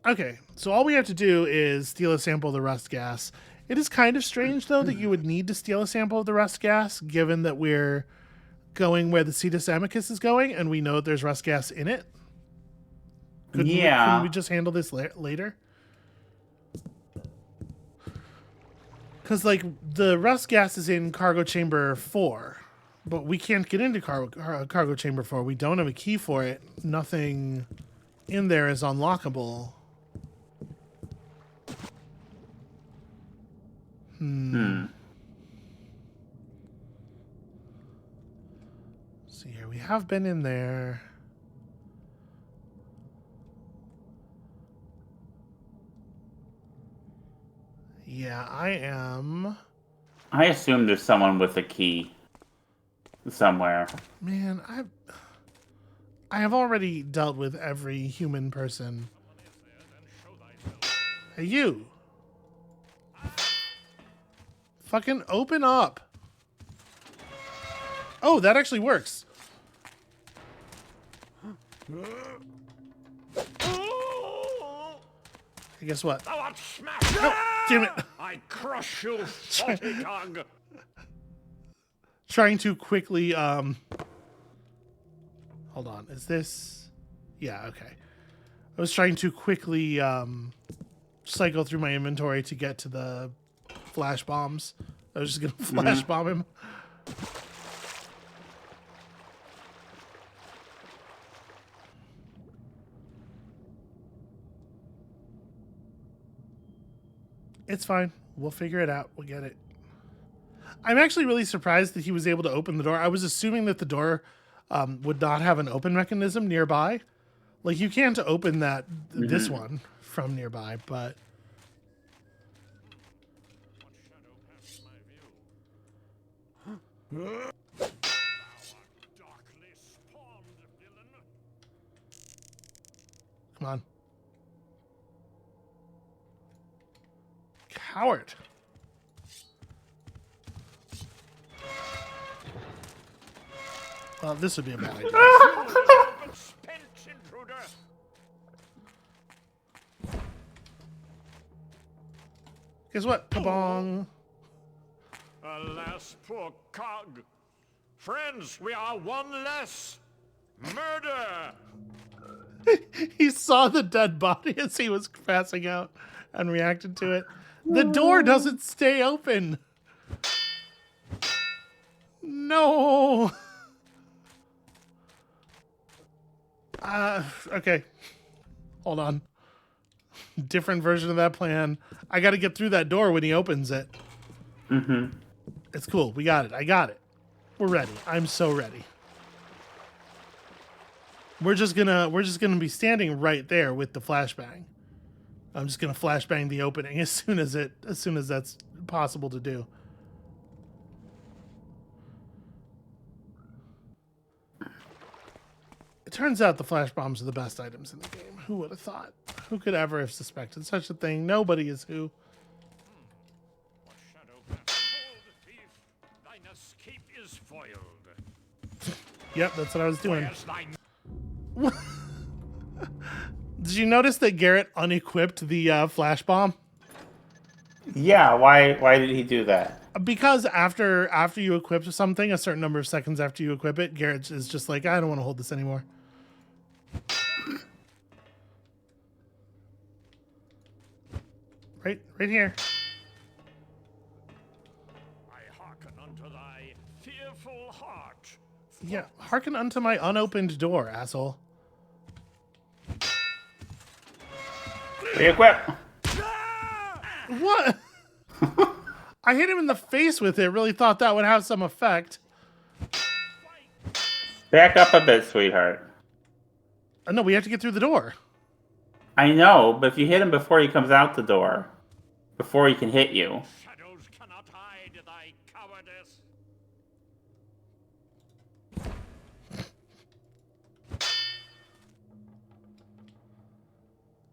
Okay, so all we have to do is steal a sample of the rust gas. It is kind of strange, though, that you would need to steal a sample of the rust gas, given that we're going where the Cetus Amicus is going, and we know that there's rust gas in it. Couldn't we just handle this later? Because, the rust gas is in Cargo Chamber 4, but we can't get into Cargo Chamber 4. We don't have a key for it. Nothing in there is unlockable. See here, we have been in there. Yeah, I assume there's someone with a key somewhere. Man, I have already dealt with every human person. Hey, you! Fucking open up! Oh, that actually works. Hey, guess what? Thou art smashed! No, damn it! I crush you, salty tongue! Trying to quickly, hold on, is this... Yeah, okay. I was trying to quickly, cycle through my inventory to get to the flash bombs. I was just gonna flash bomb him. It's fine. We'll figure it out. We'll get it. I'm actually really surprised that he was able to open the door. I was assuming that the door would not have an open mechanism nearby, Like, you can't open this one from nearby, but... Come on. Coward. Well, this would be a bad idea. Guess what? Kabong. Alas, poor cog. Friends, we are one less. Murder! He saw the dead body as he was passing out and reacted to it. The door doesn't stay open. No. Okay. Hold on. Different version of that plan. I got to get through that door when he opens it. Mm-hmm. It's cool. We got it. I got it. We're ready. I'm so ready. We're just gonna be standing right there with the flashbang. I'm just gonna flashbang the opening as soon as that's possible to do. It turns out the flash bombs are the best items in the game. Who would have thought? Who could ever have suspected such a thing? Nobody is who. What shadow hath told, thief? Thine escape is foiled. Yep, that's what I was doing. Where's thine? Did you notice that Garrett unequipped the flash bomb? Yeah, why did he do that? Because after you equip something, a certain number of seconds after you equip it, Garrett is just like, I don't want to hold this anymore. Right here. I hearken unto thy fearful heart. Yeah, hearken unto my unopened door, asshole. Re-equip. What? I hit him in the face with it. Really thought that would have some effect. Back up a bit, sweetheart. No, we have to get through the door. I know, but if you hit him before he comes out the door, before he can hit you. Shadows cannot hide thy cowardice.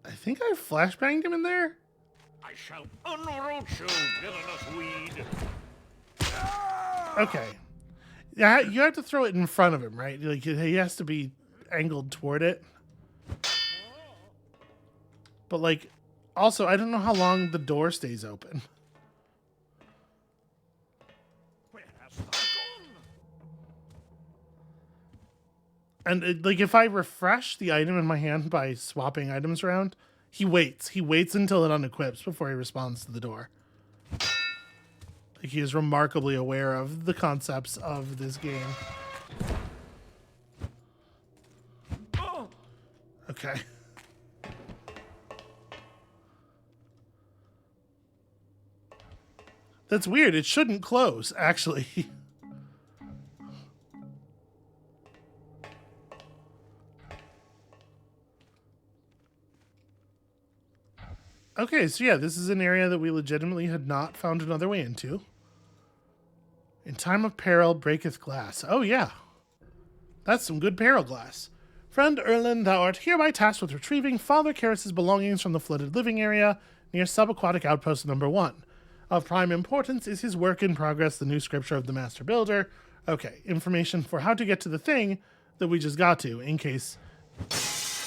I think I flashbanged him in there. I shall unroot you, villainous weed. Okay. Yeah, you have to throw it in front of him, right? Like, he has to be angled toward it. But, like, also, I don't know how long the door stays open. Where hast thou gone? And, like, if I refresh the item in my hand by swapping items around, he waits. He waits until it unequips before he responds to the door. Like, he is remarkably aware of the concepts of this game. Oh, Okay. That's weird. It shouldn't close, actually. Okay, so yeah, this is an area that we legitimately had not found another way into. In time of peril breaketh glass. Oh, yeah. That's some good peril glass. Friend Erlin, thou art hereby tasked with retrieving Father Karras' belongings from the flooded living area near subaquatic outpost number 1. Of prime importance is his work in progress, the new scripture of the Master Builder. Okay, information for how to get to the thing that we just got to, in case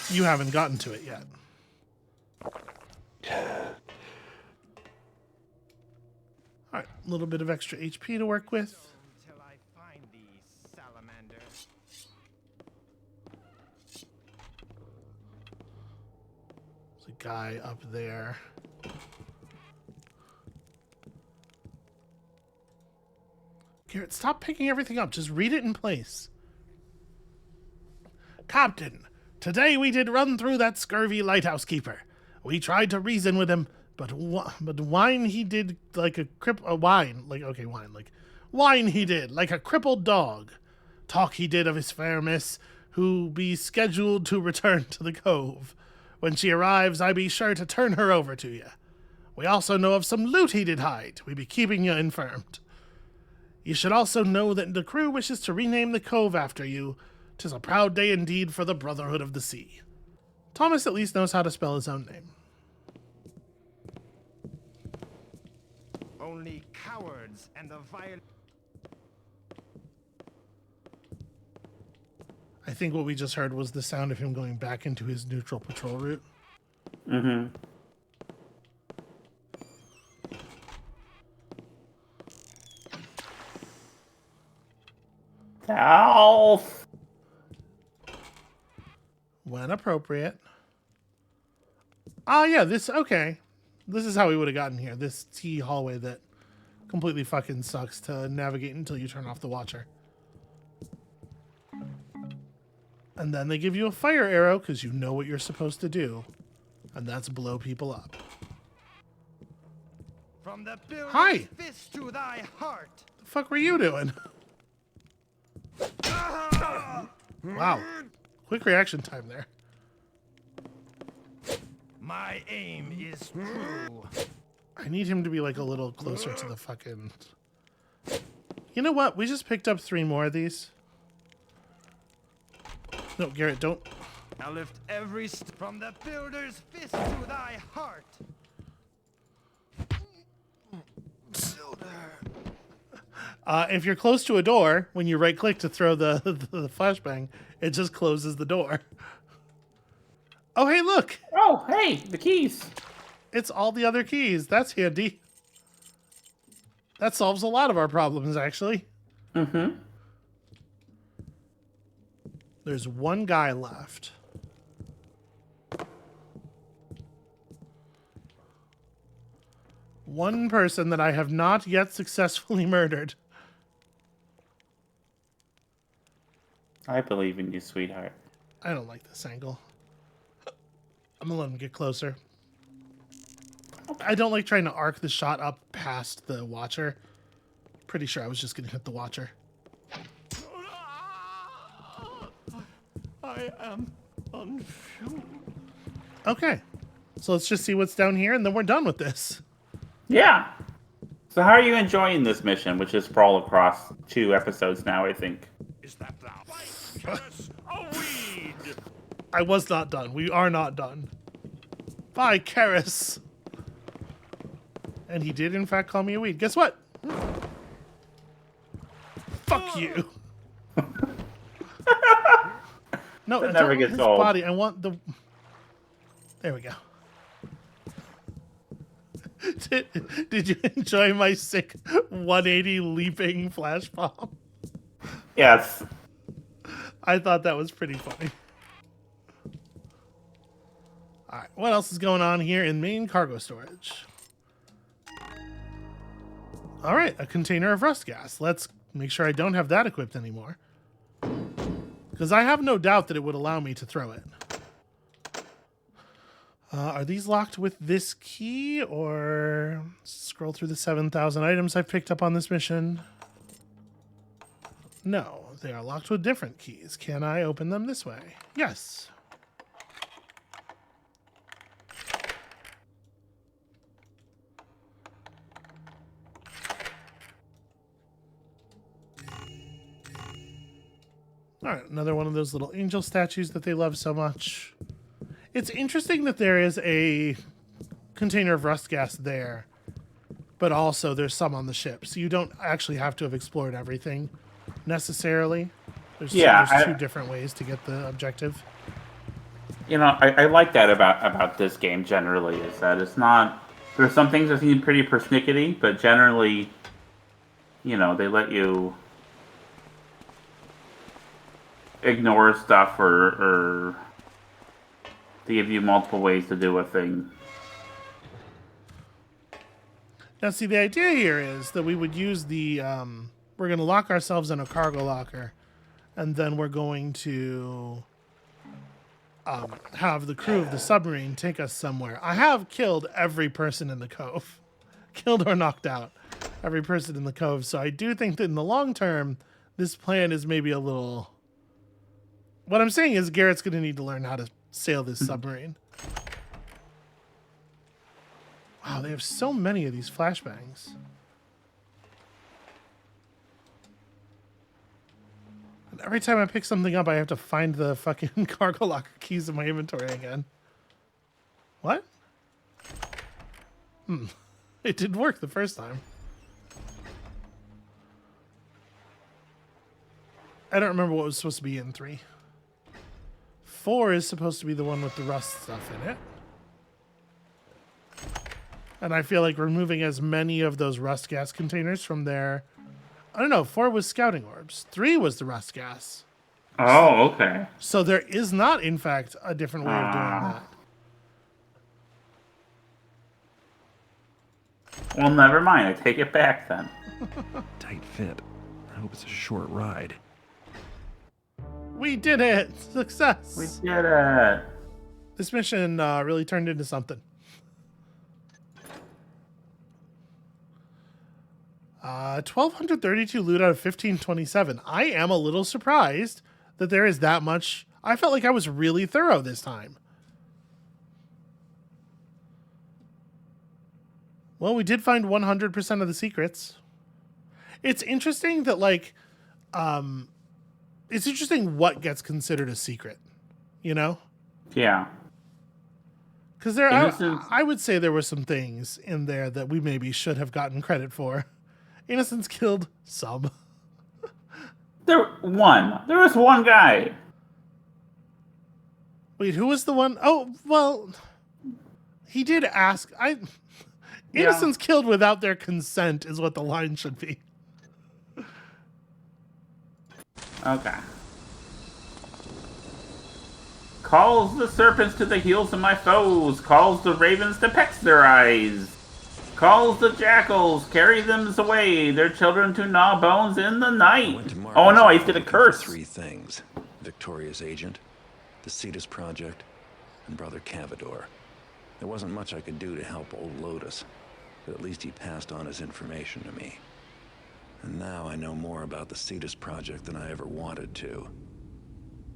you haven't gotten to it yet. Alright, a little bit of extra HP to work with. Until I find thee, salamander. There's a guy up there. Garrett, stop picking everything up. Just read it in place. Captain, today we did run through that scurvy lighthouse keeper. We tried to reason with him, but whine he did like a wine he did like a crippled dog. Talk he did of his fair miss, who be scheduled to return to the cove. When she arrives, I be sure to turn her over to you. We also know of some loot he did hide. We be keeping you informed. You should also know that the crew wishes to rename the cove after you. 'Tis a proud day indeed for the Brotherhood of the Sea. Thomas at least knows how to spell his own name. Only cowards and the violent. I think what we just heard was the sound of him going back into his neutral patrol route. Mm-hmm. Alf! When appropriate. Oh, yeah, okay. This is how we would have gotten here. This T hallway that completely fucking sucks to navigate until you turn off the watcher. And then they give you a fire arrow because you know what you're supposed to do. And that's blow people up. From the builder's Hi! fist to thy heart. The fuck were you doing? Wow. Quick reaction time there. My aim is true. I need him to be like a little closer to the fucking... You know what? We just picked up 3 more of these. No, Garrett, don't... Now lift every from the builder's fist to thy heart. If you're close to a door, when you right-click to throw the flashbang, it just closes the door. Oh, hey, look! Oh, hey, the keys. It's all the other keys. That's handy. That solves a lot of our problems, actually. Mm-hmm. There's one guy left. One person that I have not yet successfully murdered. I believe in you, sweetheart. I don't like this angle. I'm gonna let him get closer. I don't like trying to arc the shot up past the watcher. Pretty sure I was just gonna hit the watcher. I am unfueled. Okay. So let's just see what's down here and then we're done with this. Yeah. So how are you enjoying this mission, which is sprawled across 2 episodes now, I think? Is that thou? Yes, a weed! I was not done. We are not done. Bye, Karis. And he did, in fact, call me a weed. Guess what? Fuck you. No, That it's never not gets his old. body. I want the... There we go. Did you enjoy my sick 180 leaping flash bomb? Yes. I thought that was pretty funny. Alright, what else is going on here in main cargo storage? Alright, a container of rust gas. Let's make sure I don't have that equipped anymore. Because I have no doubt that it would allow me to throw it. Are these locked with this key, or scroll through the 7,000 items I've picked up on this mission? No, they are locked with different keys. Can I open them this way? Yes. All right, another one of those little angel statues that they love so much. It's interesting that there is a container of rust gas there, but also there's some on the ship, so you don't actually have to have explored everything necessarily. There's 2 different ways to get the objective. You know, I like that about this game generally, is that it's not... There's some things that seem pretty persnickety, but generally, you know, they let you ignore stuff or they give you multiple ways to do a thing. Now, see, the idea here is that we would use the... we're going to lock ourselves in a cargo locker, and then we're going to have the crew of the submarine take us somewhere. I have killed every person in the cove. Killed or knocked out every person in the cove, so I do think that in the long term, this plan is maybe a little What I'm saying is Garrett's going to need to learn how to sail this submarine. Wow, they have so many of these flashbangs. And every time I pick something up, I have to find the fucking cargo locker keys in my inventory again. What? It didn't work the first time. I don't remember what was supposed to be in 3. 4 is supposed to be the one with the rust stuff in it. And I feel like removing as many of those rust gas containers from there. I don't know, 4 was scouting orbs. 3 was the rust gas. Oh, okay. So there is not, in fact, a different way of doing that. Well, never mind. I take it back then. Tight fit. I hope it's a short ride. We did it! Success! We did it. This mission really turned into something. 1,232 loot out of 1,527. I am a little surprised that there is that much. I felt like I was really thorough this time. Well, we did find 100% of the secrets. It's interesting that, like, it's interesting what gets considered a secret, you know? Yeah. Because I would say there were some things in there that we maybe should have gotten credit for. Innocents killed some. There was one guy. Wait, who was the one? Oh, well, he did ask. Innocents killed without their consent is what the line should be. Okay. Calls the serpents to the heels of my foes. Calls the ravens to peck their eyes. Calls the jackals, carry them away, their children to gnaw bones in the night. Oh no, I did a curse. 3 things. Victoria's agent, the Cetus Project, and Brother Cavador. There wasn't much I could do to help old Lotus, but at least he passed on his information to me. And now I know more about the Cetus Project than I ever wanted to.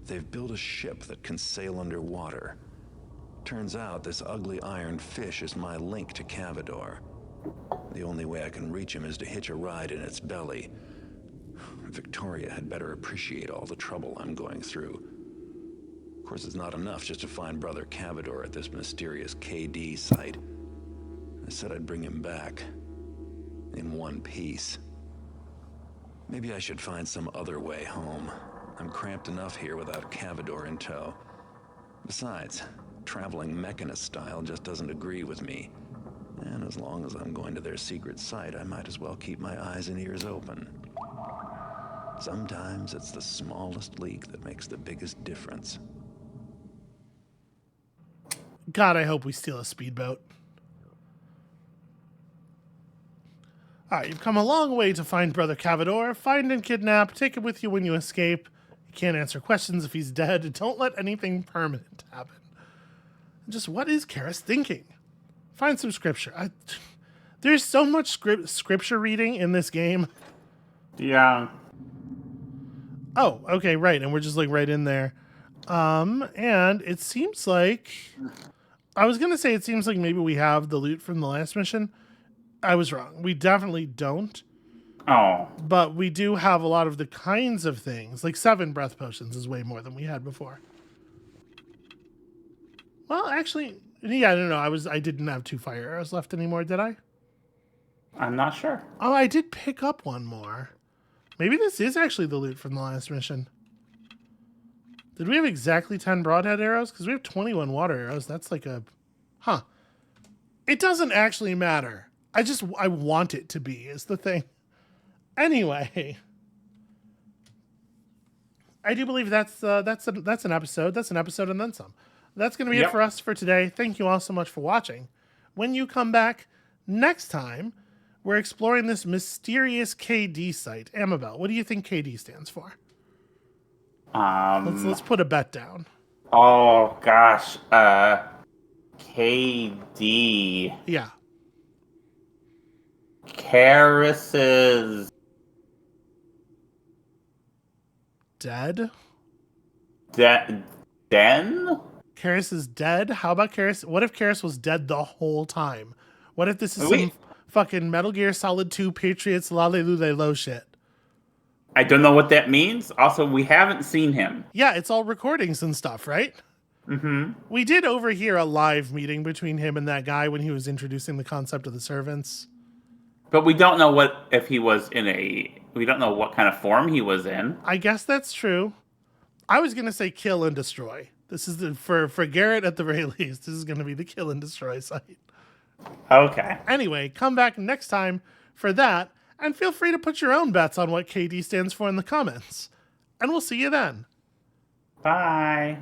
They've built a ship that can sail underwater. Turns out this ugly iron fish is my link to Cavador. The only way I can reach him is to hitch a ride in its belly. Victoria had better appreciate all the trouble I'm going through. Of course, it's not enough just to find Brother Cavador at this mysterious KD site. I said I'd bring him back. In one piece. Maybe I should find some other way home. I'm cramped enough here without Cavador in tow. Besides, traveling mechanist style just doesn't agree with me. And as long as I'm going to their secret site, I might as well keep my eyes and ears open. Sometimes it's the smallest leak that makes the biggest difference. God, I hope we steal a speedboat. Alright, you've come a long way to find Brother Cavador. Find and kidnap, take him with you when you escape. You can't answer questions if he's dead. Don't let anything permanent happen. Just what is Karis thinking? Find some scripture. There's so much scripture reading in this game. Yeah. Oh, okay, right. And we're just like right in there. And it seems like... I was going to say it seems like maybe we have the loot from the last mission. I was wrong. We definitely don't. Oh. But we do have a lot of the kinds of things. Like 7 breath potions is way more than we had before. Well, actually, yeah, I don't know. I didn't have 2 fire arrows left anymore, did I? I'm not sure. Oh, I did pick up one more. Maybe this is actually the loot from the last mission. Did we have exactly 10 broadhead arrows? Because we have 21 water arrows. That's like a... Huh. It doesn't actually matter. I want it to be, is the thing. Anyway. I do believe that's an episode. That's an episode and then some. That's going to be it for us for today. Thank you all so much for watching. When you come back next time, we're exploring this mysterious KD site. Amabel, what do you think KD stands for? Let's put a bet down. Oh gosh. KD. Yeah. Karis's Dead? Den? Karis is dead? How about Karis? What if Karis was dead the whole time? What if this is Wait. some fucking Metal Gear Solid 2 Patriots Lale shit? I don't know what that means. Also, we haven't seen him. Yeah, it's all recordings and stuff, right? Mm-hmm. We did overhear a live meeting between him and that guy when he was introducing the concept of the servants. But we don't know we don't know what kind of form he was in. I guess that's true. I was going to say kill and destroy. This is for Garrett at the very least. This is going to be the kill and destroy site. Okay. Anyway, come back next time for that, and feel free to put your own bets on what KD stands for in the comments. And we'll see you then. Bye.